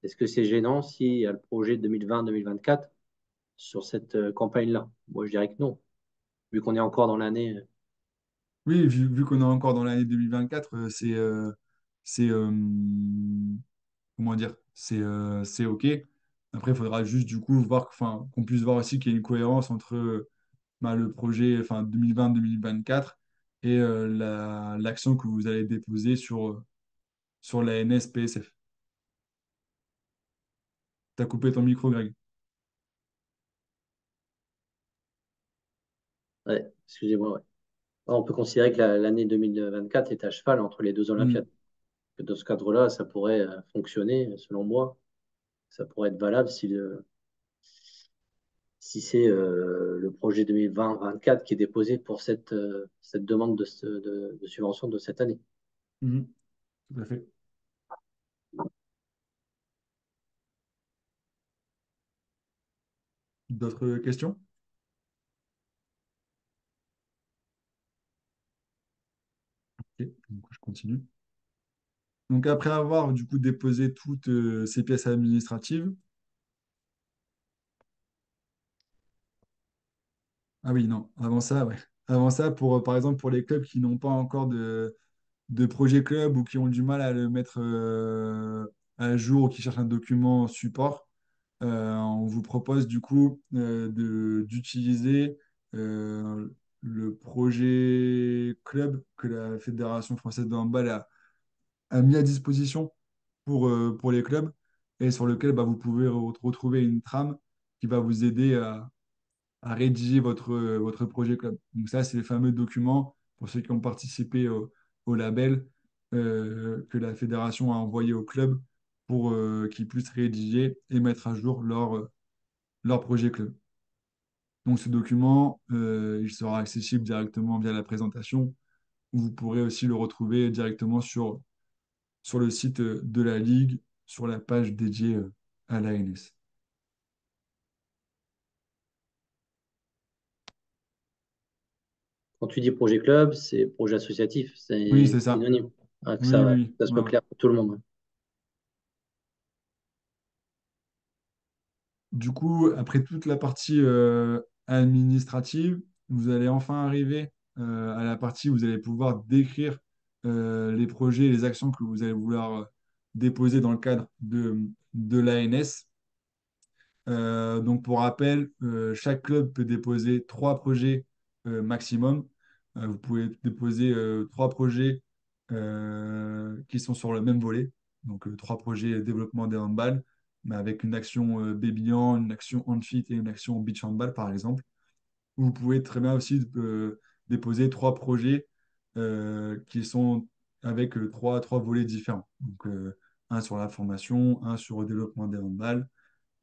Est-ce que c'est gênant s'il y a le projet 2020-2024 sur cette campagne-là? Moi, je dirais que non, vu qu'on est encore dans l'année. Oui, vu qu'on est encore dans l'année 2024, c'est comment dire, c'est OK. Après, il faudra juste du coup voir, enfin, qu'on puisse voir aussi qu'il y a une cohérence entre bah, le projet enfin, 2020-2024 et l'action que vous allez déposer sur la NSPSF. Tu as coupé ton micro, Greg. Ouais, excusez-moi, ouais. On peut considérer que l'année 2024 est à cheval entre les deux Mm. Olympiades. Que dans ce cadre-là, ça pourrait fonctionner, selon moi. Ça pourrait être valable si c'est le projet 2020-24 qui est déposé pour cette demande de subvention de cette année. Mhm. Tout à fait. D'autres questions? Ok, donc je continue. Donc après avoir du coup déposé toutes ces pièces administratives, ah oui, non, avant ça, ouais. Avant ça, par exemple, pour les clubs qui n'ont pas encore de projet club ou qui ont du mal à le mettre à jour ou qui cherchent un document support, on vous propose du coup d'utiliser euh, le projet club que la Fédération française de handball a mis à disposition pour les clubs et sur lequel bah, vous pouvez retrouver une trame qui va vous aider à rédiger votre projet club. Donc ça, c'est les fameux documents pour ceux qui ont participé au label que la fédération a envoyé au club pour qu'ils puissent rédiger et mettre à jour leur projet club. Donc ce document, il sera accessible directement via la présentation. Vous pourrez aussi le retrouver directement sur le site de la Ligue, sur la page dédiée à l'ANS. quand tu dis projet club, c'est projet associatif, Oui, c'est c'est ça. synonyme. Ah, que Oui, oui, oui. ça Ouais, soit ouais. clair pour tout le monde. Du coup, après toute la partie administrative, vous allez enfin arriver à la partie où vous allez pouvoir décrire les projets et les actions que vous allez vouloir déposer dans le cadre de l'ANS. Donc, pour rappel, chaque club peut déposer trois projets maximum. Vous pouvez déposer trois projets qui sont sur le même volet. Donc, trois projets développement des handball, mais avec une action baby-hand, une action hand-fit et une action beach handball, par exemple. Vous pouvez très bien aussi déposer trois projets qui sont avec trois volets différents. Donc, un sur la formation, un sur le développement des handball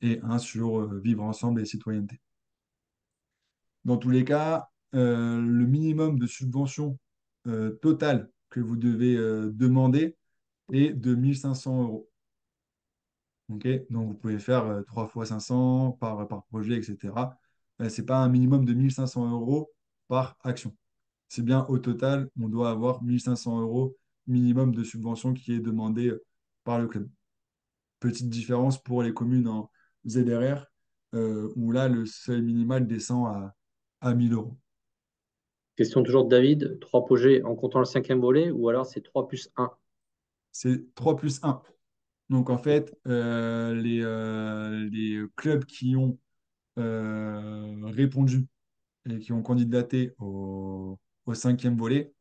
et un sur vivre ensemble et citoyenneté. Dans tous les cas, le minimum de subvention totale que vous devez demander est de 1500 euros. Ok. Donc, vous pouvez faire 3 fois 500 par projet, etc. Ce n'est pas un minimum de 1500 euros par action. C'est bien au total, on doit avoir 1500 euros minimum de subvention qui est demandé par le club. Petite différence pour les communes en ZRR, où là, le seuil minimal descend à 1000 euros. Question toujours de David, trois projets en comptant le cinquième volet ou alors c'est 3 plus un. C'est 3 plus 1. Donc, en fait, les clubs qui ont répondu et qui ont candidaté au cinquième volet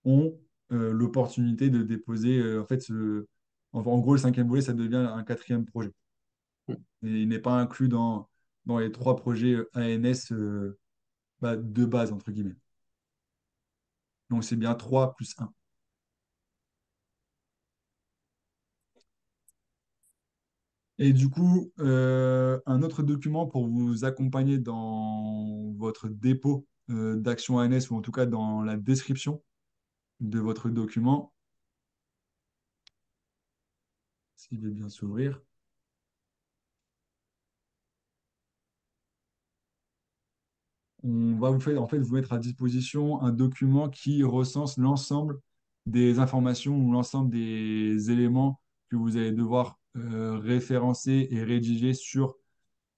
ont l'opportunité de déposer, en fait, en gros, le cinquième volet, ça devient un quatrième projet. Et il n'est pas inclus dans les trois projets ANS de base, entre guillemets. Donc c'est bien 3 plus 1. Et du coup, un autre document pour vous accompagner dans votre dépôt d'action ANS, ou en tout cas dans la description de votre document, s'il veut bien s'ouvrir. On va en fait, vous mettre à disposition un document qui recense l'ensemble des informations ou l'ensemble des éléments que vous allez devoir référencer et rédiger sur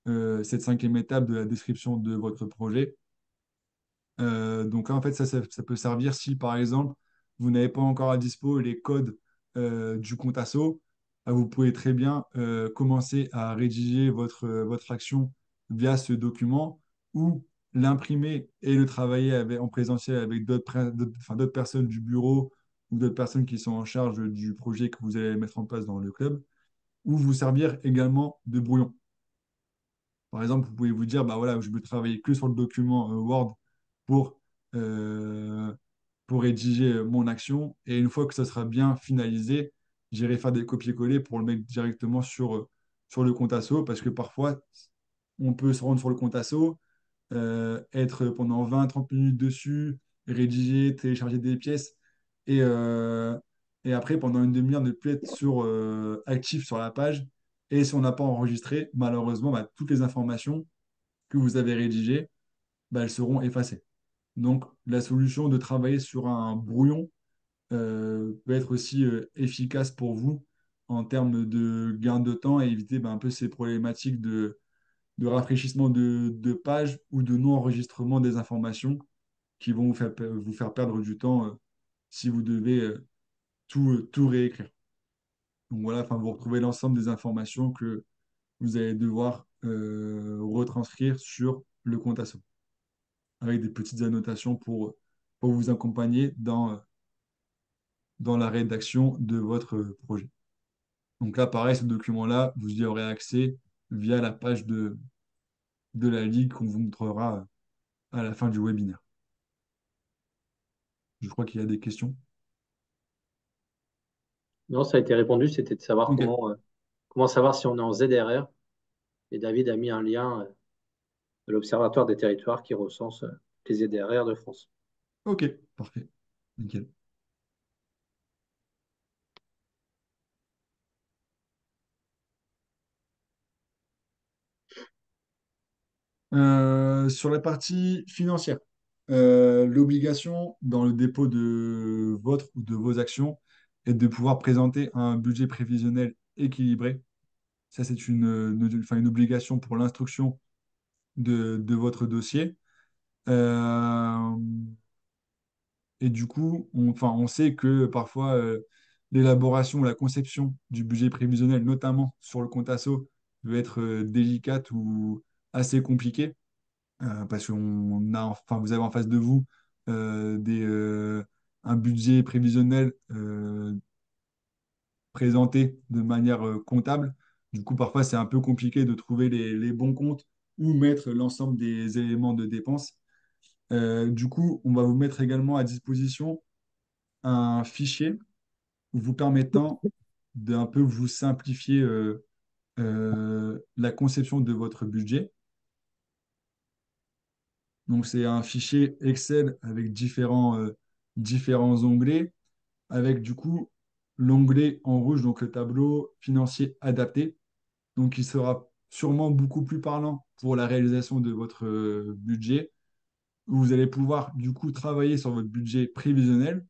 cette cinquième étape de la description de votre projet. Donc là, en fait, ça peut servir si, par exemple, vous n'avez pas encore à dispo les codes du compte asso. Vous pouvez très bien commencer à rédiger votre action via ce document ou l'imprimer et le travailler en présentiel avec d'autres personnes du bureau ou d'autres personnes qui sont en charge du projet que vous allez mettre en place dans le club, ou vous servir également de brouillon. Par exemple, vous pouvez vous dire, bah voilà, je veux travailler que sur le document Word pour, euh, pour rédiger mon action. Et une fois que ça sera bien finalisé, j'irai faire des copier-coller pour le mettre directement sur le compte asso. Parce que parfois, on peut se rendre sur le compte asso, être pendant 20-30 minutes dessus, rédiger, télécharger des pièces. Et, euh, et après, pendant une demi-heure, ne plus être actif sur la page. Et si on n'a pas enregistré, malheureusement, bah, toutes les informations que vous avez rédigées, bah, elles seront effacées. Donc, la solution de travailler sur un brouillon peut être aussi efficace pour vous en termes de gain de temps et éviter bah, un peu ces problématiques de rafraîchissement de pages ou de non-enregistrement des informations qui vont vous faire perdre du temps si vous devez tout réécrire. Donc voilà, enfin, vous retrouvez l'ensemble des informations que vous allez devoir retranscrire sur le compte asso, avec des petites annotations pour vous accompagner dans la rédaction de votre projet. Donc là, pareil, ce document-là, vous y aurez accès via la page de la Ligue qu'on vous montrera à la fin du webinaire. Je crois qu'il y a des questions. Non, ça a été répondu, c'était de savoir Ok, comment savoir si on est en ZRR. Et David a mis un lien de l'Observatoire des territoires qui recense les ZRR de France. ok, parfait. Nickel. Sur la partie financière. L'obligation dans le dépôt de votre ou de vos actions est de pouvoir présenter un budget prévisionnel équilibré. Ça, c'est enfin, une obligation pour l'instruction de votre dossier. Euh, et du coup, enfin, on sait que parfois, l'élaboration ou la conception du budget prévisionnel, notamment sur le compte asso, peut être délicate ou assez compliquée. Parce enfin, vous avez en face de vous un budget prévisionnel présenté de manière comptable. Du coup, parfois, c'est un peu compliqué de trouver les bons comptes ou mettre l'ensemble des éléments de dépense. Du coup, on va vous mettre également à disposition un fichier vous permettant d'un peu vous simplifier la conception de votre budget. Donc, c'est un fichier Excel avec différents onglets, avec du coup l'onglet en rouge, donc le tableau financier adapté. Donc, il sera sûrement beaucoup plus parlant pour la réalisation de votre budget, où vous allez pouvoir du coup travailler sur votre budget prévisionnel,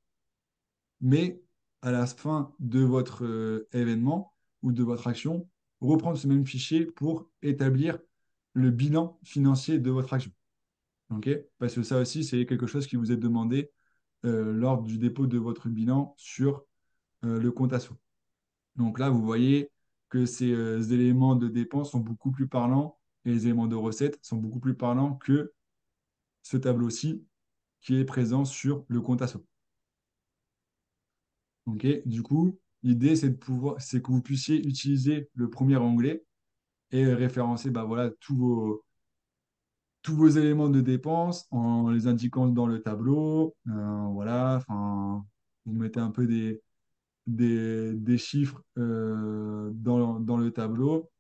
mais à la fin de votre événement ou de votre action, reprendre ce même fichier pour établir le bilan financier de votre action. Ok. Parce que ça aussi, c'est quelque chose qui vous est demandé lors du dépôt de votre bilan sur le compte asso. Donc là, vous voyez que ces éléments de dépenses sont beaucoup plus parlants et les éléments de recettes sont beaucoup plus parlants que ce tableau-ci qui est présent sur le compte asso. Ok. Du coup, l'idée, c'est que vous puissiez utiliser le premier onglet et référencer bah, voilà, tous vos éléments de dépenses en les indiquant dans le tableau. Voilà, enfin, vous mettez un peu des chiffres dans le tableau.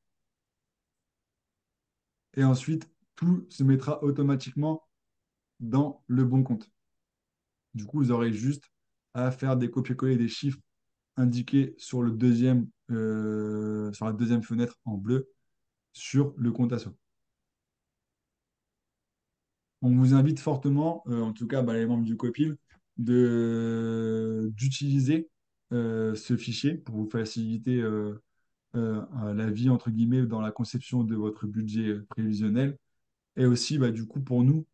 Et ensuite, tout se mettra automatiquement dans le bon compte. Du coup, vous aurez juste à faire des copier-coller des chiffres indiqués sur la deuxième fenêtre en bleu sur le compte asso. On vous invite fortement, en tout cas bah, les membres du COPIL, d'utiliser ce fichier pour vous faciliter la vie, entre guillemets, dans la conception de votre budget prévisionnel. Et aussi, bah, du coup, pour nous,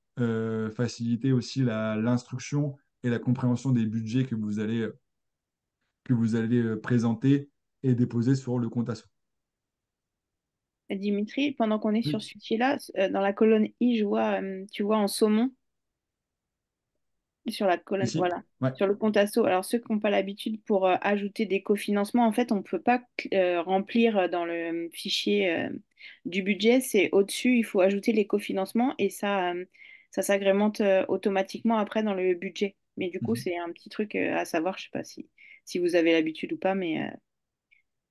faciliter aussi l'instruction et la compréhension des budgets que vous allez présenter et déposer sur le compte asso. Dimitri, pendant qu'on est sur Oui, ce fichier-là, dans la colonne I, tu vois en saumon, sur la colonne, ici? voilà, Ouais. sur le compte asso. Alors, ceux qui n'ont pas l'habitude pour ajouter des cofinancements, en fait, on ne peut pas remplir dans le fichier du budget. C'est au-dessus, il faut ajouter les cofinancements et ça s'agrémente automatiquement après dans le budget. Mais du coup, Mhm. c'est un petit truc à savoir. Je ne sais pas si vous avez l'habitude ou pas, mais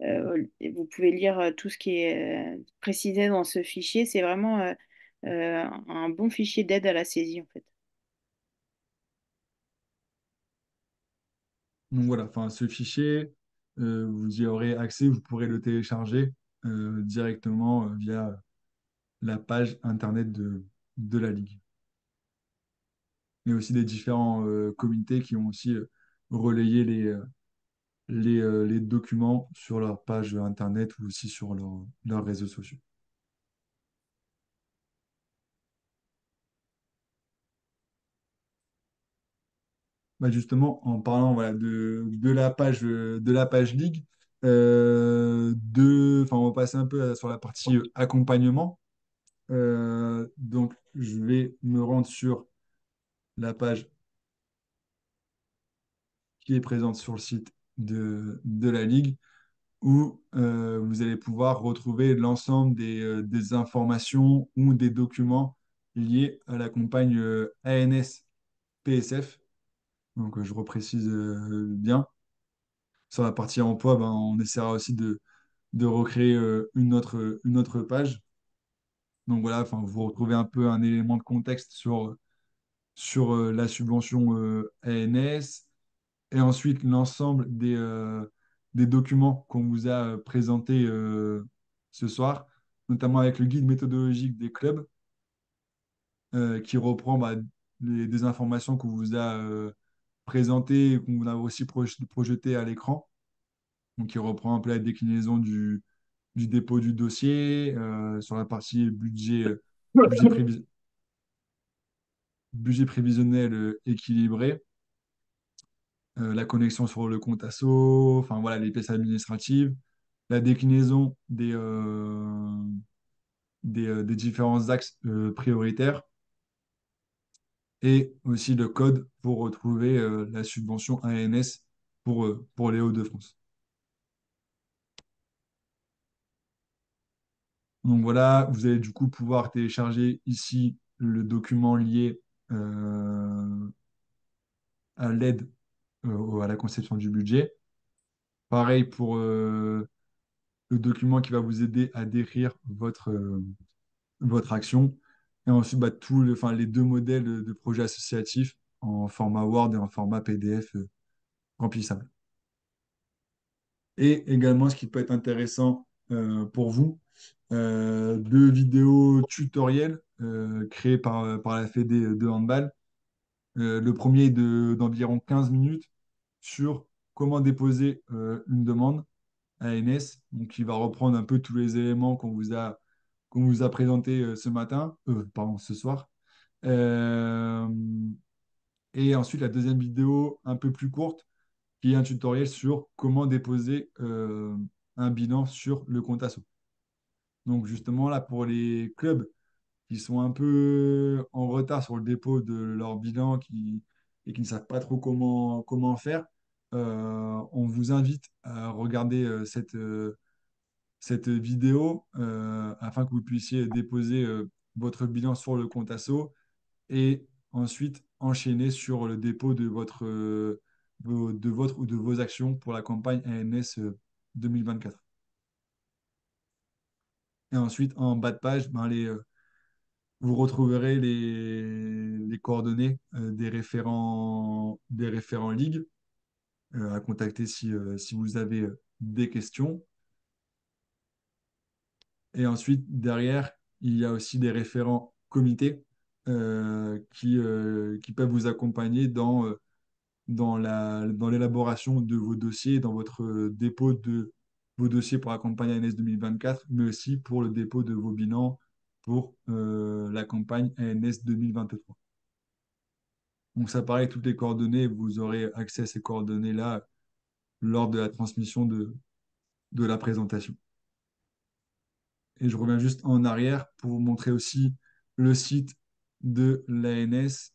vous pouvez lire tout ce qui est précisé dans ce fichier. C'est vraiment un bon fichier d'aide à la saisie, en fait. Donc voilà, enfin, ce fichier, vous y aurez accès, vous pourrez le télécharger directement via la page internet de la Ligue. Mais aussi des différents comités qui ont aussi relayé les documents sur leur page internet ou aussi sur leurs réseaux sociaux. Bah justement, en parlant voilà, de la page Ligue, enfin, on va passer un peu sur la partie accompagnement. Donc, je vais me rendre sur la page qui est présente sur le site de la Ligue, où vous allez pouvoir retrouver l'ensemble des informations ou des documents liés à la campagne ANS-PSF. Donc, je reprécise bien. Sur la partie emploi, ben, on essaiera aussi de recréer une autre page. Donc voilà, enfin, vous retrouvez un peu un élément de contexte sur la subvention ANS et ensuite l'ensemble des documents qu'on vous a présentés ce soir, notamment avec le guide méthodologique des clubs qui reprend bah, des informations qu'on vous a présentées et qu'on a aussi projetées à l'écran. Donc, il reprend un peu la déclinaison du dépôt du dossier sur la partie budget, budget prévisionnel équilibré, la connexion sur le compte asso, enfin voilà, les pièces administratives, la déclinaison des différents axes prioritaires et aussi le code pour retrouver la subvention ANS pour les Hauts-de-France. Donc voilà, vous allez du coup pouvoir télécharger ici le document lié à l'aide à la conception du budget. Pareil pour le document qui va vous aider à décrire votre action. Et ensuite, bah, enfin, les deux modèles de projet associatif en format Word et en format PDF remplissable. Et également, ce qui peut être intéressant pour vous, deux vidéos tutoriels créées par la Fédé de handball. Le premier est d'environ 15 minutes sur comment déposer une demande à ANS, donc qui va reprendre un peu tous les éléments qu'on vous a présentés pardon, ce soir. Euh, et ensuite, la deuxième vidéo, un peu plus courte, qui est un tutoriel sur comment déposer un bilan sur le compte asso. Donc justement, là, pour les clubs qui sont un peu en retard sur le dépôt de leur bilan et qui ne savent pas trop comment faire, on vous invite à regarder cette vidéo afin que vous puissiez déposer votre bilan sur le compte asso et ensuite enchaîner sur le dépôt de votre ou de vos actions pour la campagne ANS 2024. Et ensuite, en bas de page, ben, vous retrouverez les coordonnées des référents ligues à contacter si vous avez des questions. Et ensuite, derrière, il y a aussi des référents comités qui peuvent vous accompagner dans l'élaboration de vos dossiers, dans votre dépôt de vos dossiers pour la campagne ANS 2024, mais aussi pour le dépôt de vos bilans pour la campagne ANS 2023. Donc ça paraît, toutes les coordonnées, vous aurez accès à ces coordonnées-là lors de la transmission de la présentation. Et je reviens juste en arrière pour vous montrer aussi le site de l'ANS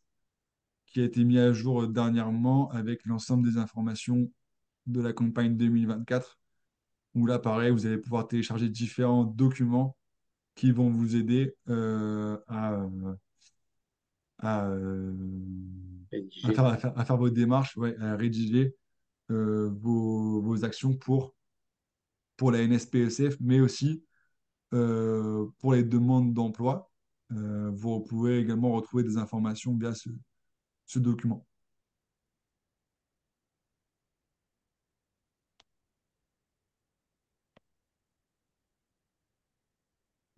qui a été mis à jour dernièrement avec l'ensemble des informations de la campagne 2024, où là, pareil, vous allez pouvoir télécharger différents documents qui vont vous aider à, euh, à Rédigé. faire, à faire- à faire vos démarches, ouais, à rédiger vos actions pour la NSPSF, mais aussi pour les demandes d'emploi. Vous pouvez également retrouver des informations via ce document.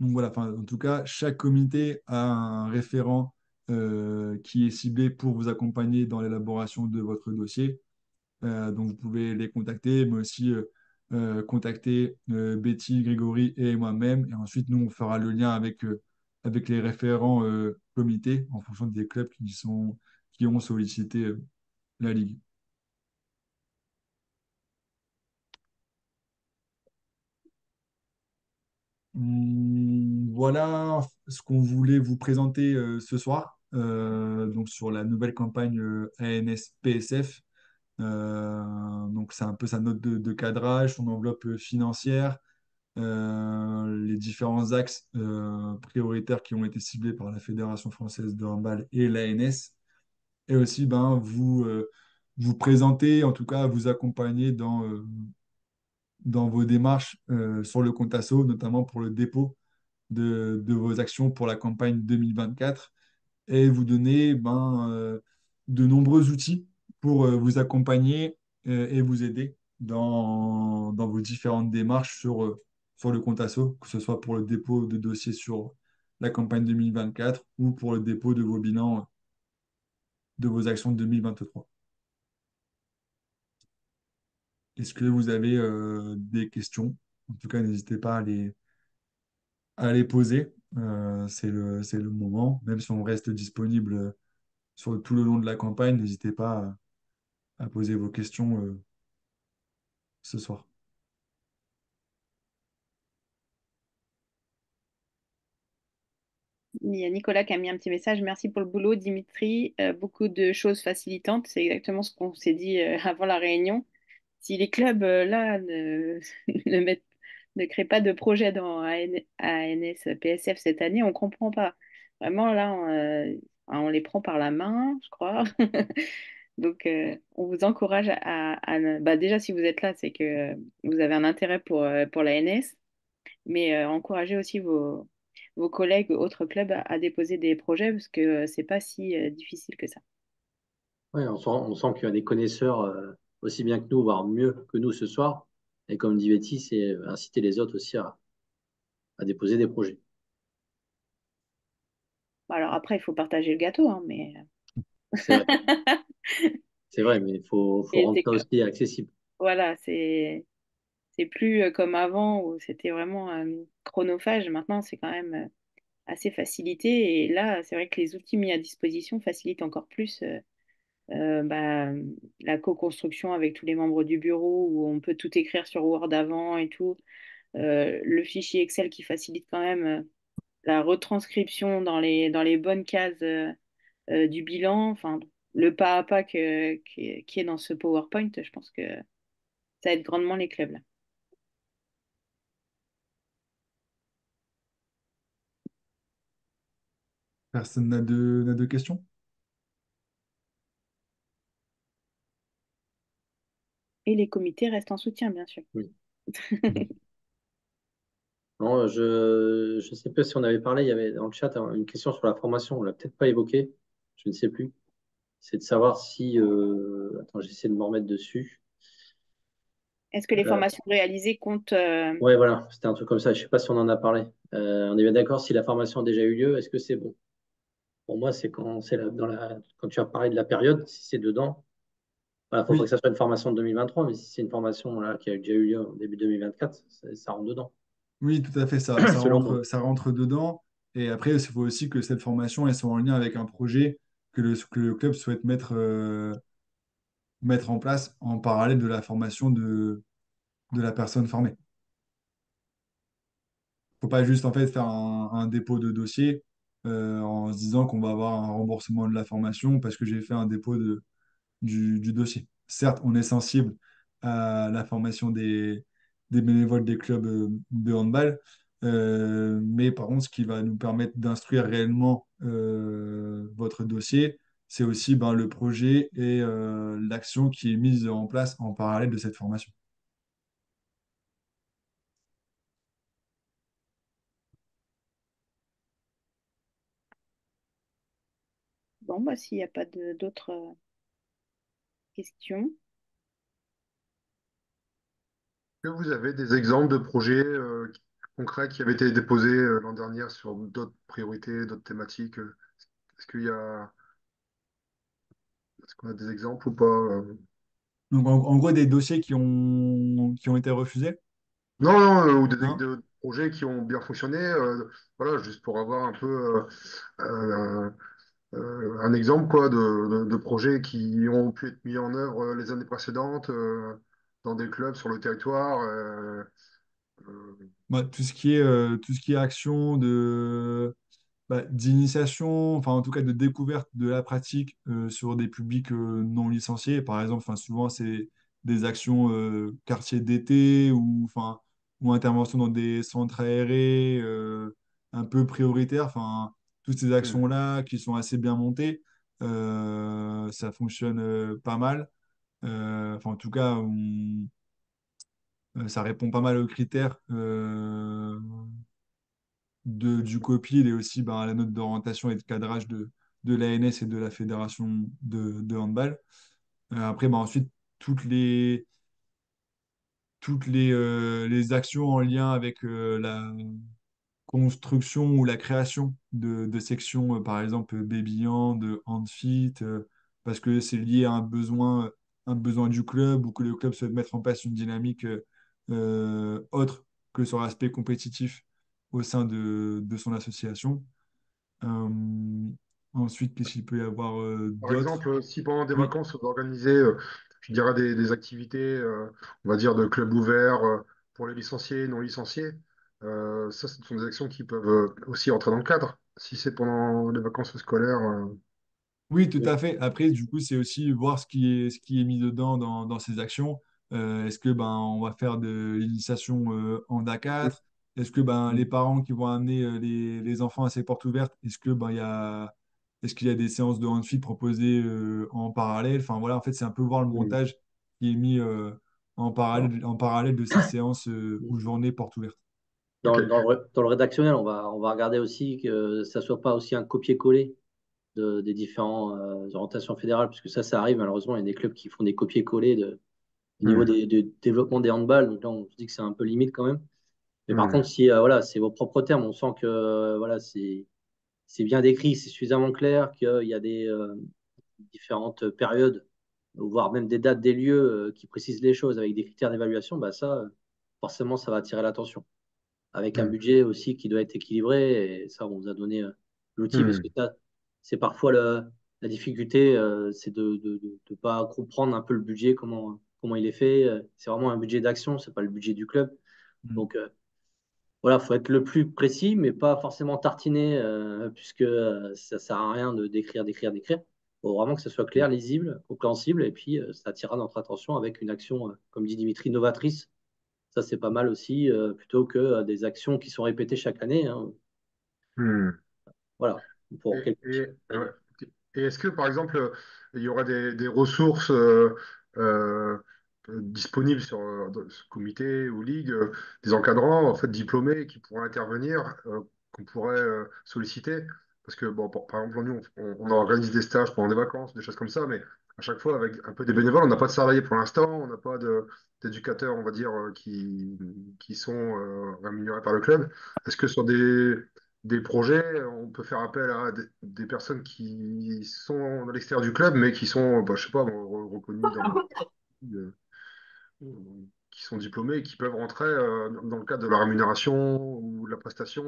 Donc voilà, enfin, en tout cas, chaque comité a un référent qui est ciblé pour vous accompagner dans l'élaboration de votre dossier. Donc vous pouvez les contacter, mais aussi contacter Betty, Grégory et moi-même. Et ensuite, nous, on fera le lien avec les référents comités en fonction des clubs qui ont sollicité la Ligue. Voilà ce qu'on voulait vous présenter ce soir, donc sur la nouvelle campagne ANS-PSF. Donc c'est un peu sa note de cadrage, son enveloppe financière, les différents axes prioritaires qui ont été ciblés par la Fédération française de handball et l'ANS. Et aussi vous présenter, en tout cas vous accompagner dans vos démarches sur le compte asso, notamment pour le dépôt de vos actions pour la campagne 2024 et vous donner de nombreux outils pour vous accompagner et vous aider dans vos différentes démarches sur le compte asso, que ce soit pour le dépôt de dossiers sur la campagne 2024 ou pour le dépôt de vos bilans de vos actions de 2023. Est-ce que vous avez des questions? En tout cas, n'hésitez pas à les poser. C'est le moment. Même si on reste disponible sur tout le long de la campagne, n'hésitez pas à poser vos questions ce soir. Il y a Nicolas qui a mis un petit message. Merci pour le boulot, Dimitri. Beaucoup de choses facilitantes. C'est exactement ce qu'on s'est dit avant la réunion. Si les clubs là ne mettent, ne créent pas de projet dans ANS PSF cette année, on comprend pas. Vraiment là, on les prend par la main, je crois. Donc, on vous encourage bah, déjà, si vous êtes là, c'est que vous avez un intérêt pour la NS, mais encouragez aussi vos collègues, autres clubs à déposer des projets parce que c'est pas si difficile que ça. Ouais, on sent qu'il y a des connaisseurs aussi bien que nous, voire mieux que nous ce soir. Et comme dit Betty, c'est inciter les autres aussi à déposer des projets. Bon, alors après, il faut partager le gâteau, hein, mais C'est vrai, c'est vrai, mais faut et rendre c'est ça aussi accessible. voilà, c'est plus comme avant où c'était vraiment chronophage. Maintenant, c'est quand même assez facilité. Et là, c'est vrai que les outils mis à disposition facilitent encore plus bah, la co-construction avec tous les membres du bureau où on peut tout écrire sur Word avant et tout. Le fichier Excel qui facilite quand même la retranscription dans les bonnes cases du bilan. Enfin, le pas à pas qui est dans ce PowerPoint, je pense que ça aide grandement les clubs là. Personne n'a de questions? Et les comités restent en soutien, bien sûr. Oui. Non, je ne sais pas si on avait parlé, il y avait dans le chat une question sur la formation, on l'a peut-être pas évoqué, je ne sais plus. C'est de savoir si, attends, j'essaie de me remettre dessus. Est-ce que les Euh, formations réalisées comptent ouais, voilà, c'était un truc comme ça. Je sais pas si on en a parlé. On est bien d'accord si la formation a déjà eu lieu, est-ce que c'est bon? Pour moi, c'est quand quand tu as parlé de la période, si c'est dedans. Il ne faut pas que Oui, ça soit une formation de 2023, mais si c'est une formation là, qui a déjà eu lieu en début 2024, ça rentre dedans, oui, tout à fait, selon moi. ça rentre dedans. Et après, il faut aussi que cette formation elle soit en lien avec un projet que le club souhaite mettre en place en parallèle de la formation de la personne formée. Faut pas juste en fait faire un dépôt de dossier en se disant qu'on va avoir un remboursement de la formation parce que j'ai fait un dépôt du dossier. Certes, on est sensible à la formation des bénévoles des clubs de handball, mais par contre, ce qui va nous permettre d'instruire réellement votre dossier, c'est aussi ben, le projet et l'action qui est mise en place en parallèle de cette formation. bon, bah, s'il n'y a pas d'autres questions. Est-ce que vous avez des exemples de projets concrets qui avaient été déposés l'an dernier sur d'autres priorités, d'autres thématiques? Est-ce qu'il y a, est-ce qu'on a des exemples ou pas? Donc, en gros, des dossiers qui ont été refusés, Non, non, ou hein. des projets qui ont bien fonctionné, voilà, juste pour avoir un peu un exemple quoi, de projets qui ont pu être mis en œuvre les années précédentes dans des clubs sur le territoire. Euh, Bah, tout ce qui est action bah, d'initiation, enfin en tout cas de découverte de la pratique sur des publics non licenciés. Par exemple, enfin, souvent c'est des actions quartier d'été ou intervention dans des centres aérés un peu prioritaires. Enfin, toutes ces hmm. actions-là qui sont assez bien montées, ça fonctionne pas mal. Enfin, en tout cas, ça répond pas mal aux critères du COPIL et aussi ben, à la note d'orientation et de cadrage de l'ANS et de la Fédération de handball. Après, ben, ensuite, toutes les actions en lien avec la construction ou la création de sections, par exemple Baby Hand, Handfit, parce que c'est lié à un besoin du club ou que le club souhaite mettre en place une dynamique autre que sur l'aspect compétitif au sein de son association. Euh, Ensuite, qu'est-ce qu'il peut y avoir Par d'autre? exemple, si pendant des Oui, vacances, vous organisez, je dirais, des activités, on va dire, de clubs ouverts pour les licenciés, non licenciés, ça, ce sont des actions qui peuvent aussi entrer dans le cadre. Si c'est pendant les vacances scolaires, oui, tout à fait. Après, du coup, c'est aussi voir ce qui est mis dedans dans ces actions. Est-ce que ben on va faire de l'initiation en A4? Est-ce que ben les parents qui vont amener les enfants à ces portes ouvertes, est-ce qu'il y a des séances de handfit proposées en parallèle? Enfin voilà, en fait, c'est un peu voir le mm, montage qui est mis en parallèle de ces séances ou journées portes ouvertes. ok. Dans le rédactionnel, on va regarder aussi que ça soit pas aussi un copier-coller des différentes orientations fédérales, parce que ça arrive malheureusement. Il y a des clubs qui font des copier-coller au niveau Mm, des développement des handballs. Donc là, on se dit que c'est un peu limite quand même. Mais par mm, contre, si voilà, c'est vos propres termes, on sent que voilà, c'est bien décrit, c'est suffisamment clair qu'il y a des différentes périodes, voire même des dates, des lieux qui précisent les choses avec des critères d'évaluation, bah ça, forcément, ça va attirer l'attention. Avec un mm, budget aussi qui doit être équilibré, et ça, on vous a donné l'outil, parce que mm, ça, c'est parfois la difficulté, c'est de pas comprendre un peu le budget, comment il est fait. C'est vraiment un budget d'action, c'est pas le budget du club. Mm. Donc, voilà, faut être le plus précis, mais pas forcément tartiner, puisque ça sert à rien de d'écrire, d'écrire, d'écrire. Faut vraiment que ce soit clair, lisible, compréhensible, et puis ça attirera notre attention avec une action, comme dit Dimitri, novatrice. Ça, c'est pas mal aussi, plutôt que des actions qui sont répétées chaque année, hein. mm. Voilà, pour Et, quelques petits et, ouais. conseils. Et est-ce que, par exemple, il y aura des ressources euh, disponibles sur ce comité ou ligue, des encadrants en fait diplômés qui pourraient intervenir, qu'on pourrait solliciter? Parce que, bon, par exemple, nous, on organise des stages pendant des vacances, des choses comme ça, mais à chaque fois, avec un peu des bénévoles, on n'a pas de salariés pour l'instant, on n'a pas d'éducateurs, on va dire, qui sont rémunérés par le club. Est-ce que sur des projets, on peut faire appel à des personnes qui sont à l'extérieur du club, mais qui sont, bah, je sais pas, reconnues euh, qui sont diplômés et qui peuvent rentrer dans le cadre de la rémunération ou de la prestation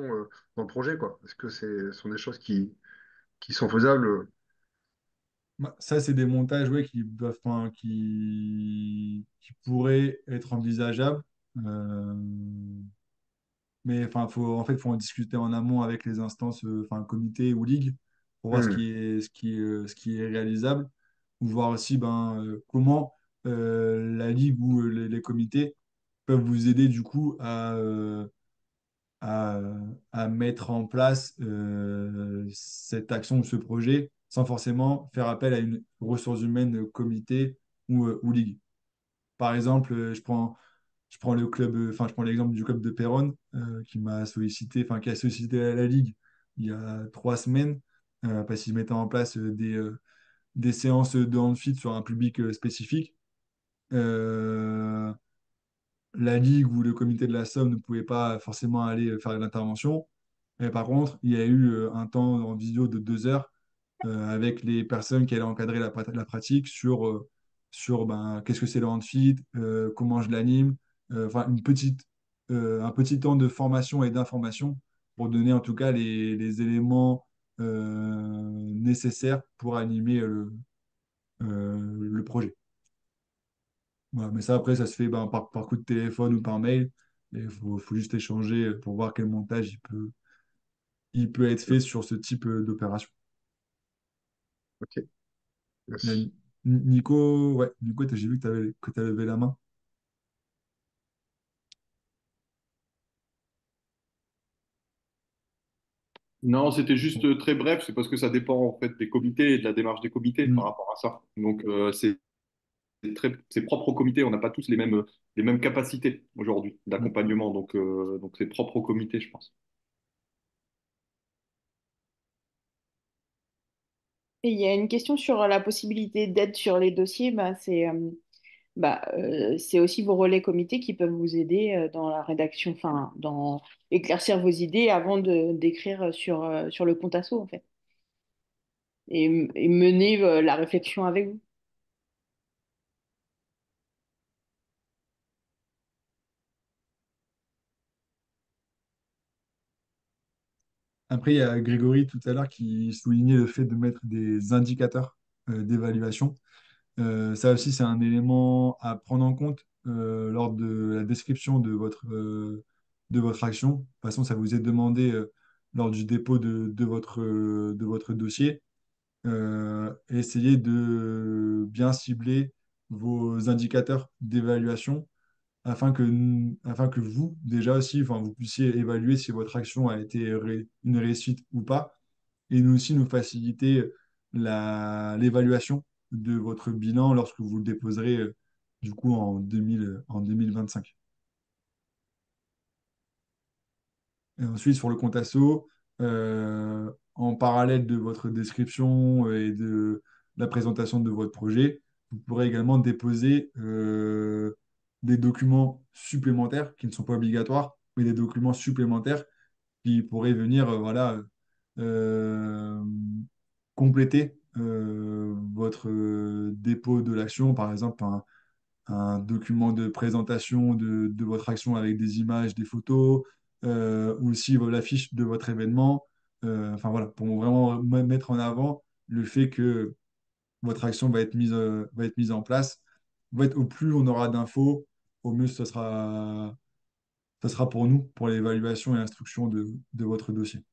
dans le projet, quoi. Est-ce que ce sont des choses qui sont faisables? Bah, ça, c'est des montages ouais, enfin, qui pourraient être envisageables. Euh, Mais enfin, en fait, faut en discuter en amont avec les instances, enfin, comité ou ligue, pour voir Hmm, ce qui est réalisable, ou voir aussi ben, comment la ligue ou les comités peuvent vous aider du coup à, à mettre en place cette action ou ce projet sans forcément faire appel à une ressource humaine comité ou ligue. Par exemple, je prends le club, enfin, je prends l'exemple du club de Péronne qui m'a sollicité, enfin, qui a sollicité la Ligue il y a 3 semaines parce qu'ils mettaient en place des séances de handfit sur un public spécifique. Euh, la Ligue ou le comité de la Somme ne pouvaient pas forcément aller faire l'intervention. Mais par contre, il y a eu un temps en visio de 2 heures avec les personnes qui allaient encadrer la pratique sur ben, qu'est-ce que c'est le handfit, comment je l'anime, enfin un petit temps de formation et d'information pour donner en tout cas les éléments nécessaires pour animer le projet. Voilà, mais ça, après, ça se fait ben, par coup de téléphone ou par mail. Et faut juste échanger pour voir quel montage il peut être fait sur ce type d'opération. ok, Il y a merci. Nico, ouais, Nico, j'ai vu que tu levé la main. Non, c'était juste très bref, c'est parce que ça dépend en fait des comités et de la démarche des comités par Mm, rapport à ça. Donc c'est propre au comité, on n'a pas tous les mêmes capacités aujourd'hui mm. d'accompagnement, donc c'est propre au comité, je pense. Et il y a une question sur la possibilité d'aide sur les dossiers. C'est aussi vos relais comités qui peuvent vous aider dans la rédaction, enfin, dans éclaircir vos idées avant d'écrire sur le compte asso, en fait. et mener la réflexion avec vous. Après, il y a Grégory tout à l'heure qui soulignait le fait de mettre des indicateurs d'évaluation. Ça aussi, c'est un élément à prendre en compte lors de la description de votre action. De toute façon, ça vous est demandé lors du dépôt de votre dossier. Essayez de bien cibler vos indicateurs d'évaluation afin que vous, déjà aussi, enfin, vous puissiez évaluer si votre action a été une réussite ou pas, et nous aussi nous faciliter l'évaluation de votre bilan lorsque vous le déposerez du coup en 2025. Et ensuite, sur le compte asso, en parallèle de votre description et de la présentation de votre projet, vous pourrez également déposer des documents supplémentaires qui ne sont pas obligatoires, mais des documents supplémentaires qui pourraient venir voilà, euh, compléter votre dépôt de l'action, par exemple un document de présentation de votre action avec des images, des photos, ou aussi l'affiche de votre événement. Enfin voilà, pour vraiment mettre en avant le fait que votre action va être mise en place. En fait, au plus on aura d'infos, au mieux ce sera pour nous, pour l'évaluation et l'instruction de votre dossier.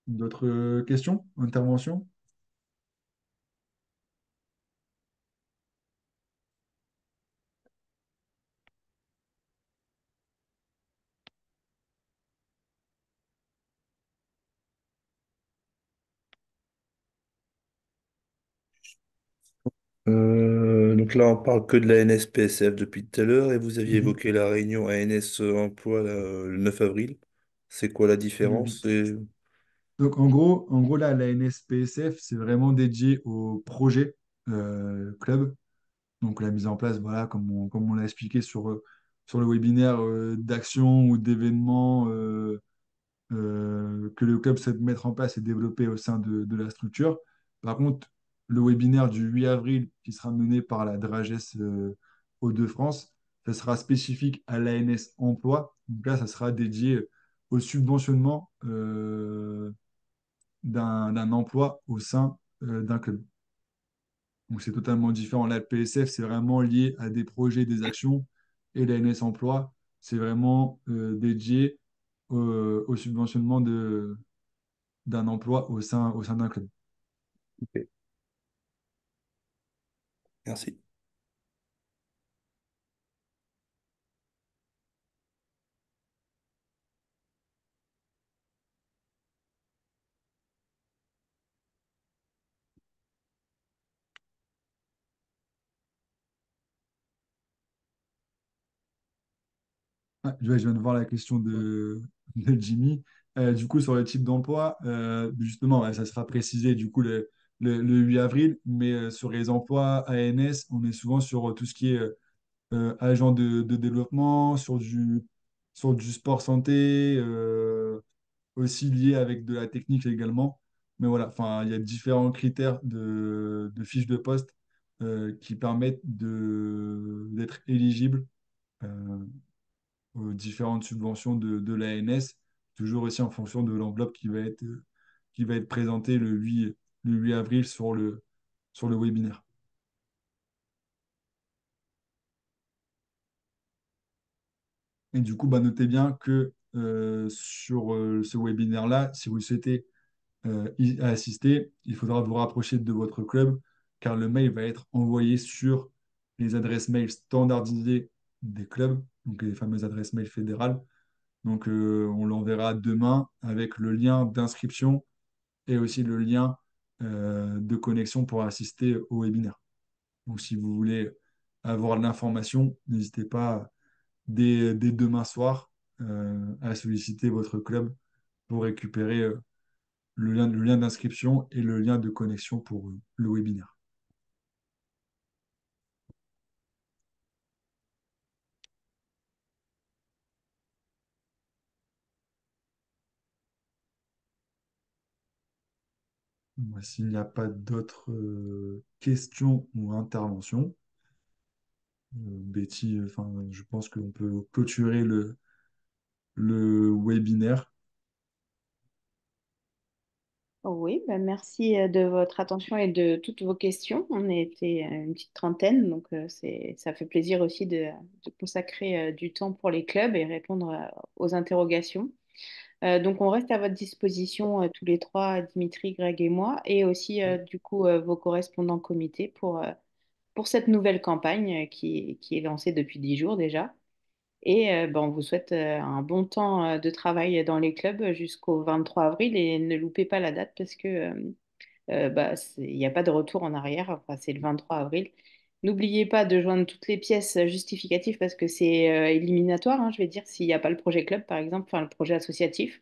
D'autres questions, interventions? Donc là, on parle que de la NSPSF depuis tout à l'heure et vous aviez Mhm. évoqué la réunion ANS Emploi là, le 9 avril. C'est quoi la Le différence? 8. Donc, en gros, là, la NSPSF, c'est vraiment dédié au projet club. Donc, la mise en place, voilà, comme on l'a expliqué sur le webinaire d'actions ou d'événements que le club souhaite mettre en place et développer au sein de la structure. Par contre, le webinaire du 8 avril, qui sera mené par la Drages Hauts-de-France, ça sera spécifique à l'ANS Emploi. Donc là, ça sera dédié au subventionnement d'un emploi au sein d'un club. Donc c'est totalement différent. Là, le PSF, c'est vraiment lié à des projets, des actions, et l'ANS Emploi, c'est vraiment dédié au subventionnement d'un emploi au sein d'un club. Ok, merci. Ah, je viens de voir la question de Jimmy. Du coup, sur le type d'emploi, justement, ouais, ça sera précisé du coup le 8 avril, mais sur les emplois ANS, on est souvent sur tout ce qui est agent de développement, sur du sport santé, aussi lié avec de la technique également. Mais voilà, enfin, il y a différents critères de fiches de poste qui permettent d'être éligible euh, aux différentes subventions de l'ANS, toujours aussi en fonction de l'enveloppe qui va être présentée le 8 avril sur le webinaire. Et du coup, bah, notez bien que sur ce webinaire-là, si vous le souhaitez y assister, il faudra vous rapprocher de votre club car le mail va être envoyé sur les adresses mail standardisées des clubs, donc les fameuses adresses mail fédérales. Donc, on l'enverra demain avec le lien d'inscription et aussi le lien de connexion pour assister au webinaire. Donc, si vous voulez avoir l'information, n'hésitez pas dès demain soir à solliciter votre club pour récupérer le lien d'inscription et le lien de connexion pour le webinaire. Moi, s'il n'y a pas d'autres questions ou interventions, Betty, enfin, je pense qu'on peut clôturer le webinaire. Oui, bah, merci de votre attention et de toutes vos questions. On a été une petite trentaine, donc ça fait plaisir aussi de consacrer du temps pour les clubs et répondre aux interrogations. Donc on reste à votre disposition tous les trois, Dimitri, Greg et moi, et aussi du coup vos correspondants comité pour cette nouvelle campagne qui est lancée depuis 10 jours déjà. Et ben, on vous souhaite un bon temps de travail dans les clubs jusqu'au 23 avril et ne loupez pas la date parce que bah, il n'y a pas de retour en arrière. Enfin, c'est le 23 avril. N'oubliez pas de joindre toutes les pièces justificatives parce que c'est éliminatoire, hein, je vais dire, s'il n'y a pas le projet club, par exemple, enfin le projet associatif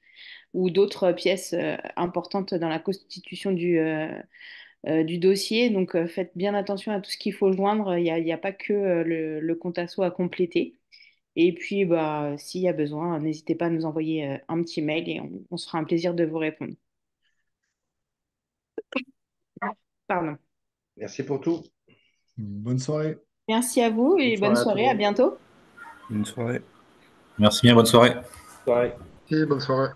ou d'autres pièces importantes dans la constitution du dossier. Donc, faites bien attention à tout ce qu'il faut joindre. Il y a pas que le compte asso à compléter. Et puis, bah, s'il y a besoin, n'hésitez pas à nous envoyer un petit mail et on se fera un plaisir de vous répondre. Pardon. Merci pour tout. Bonne soirée. Merci à vous Bonne et bonne soirée à tout le soirée. À monde. bientôt. Bonne soirée. Merci bien, bonne soirée. Bye. Et bonne soirée.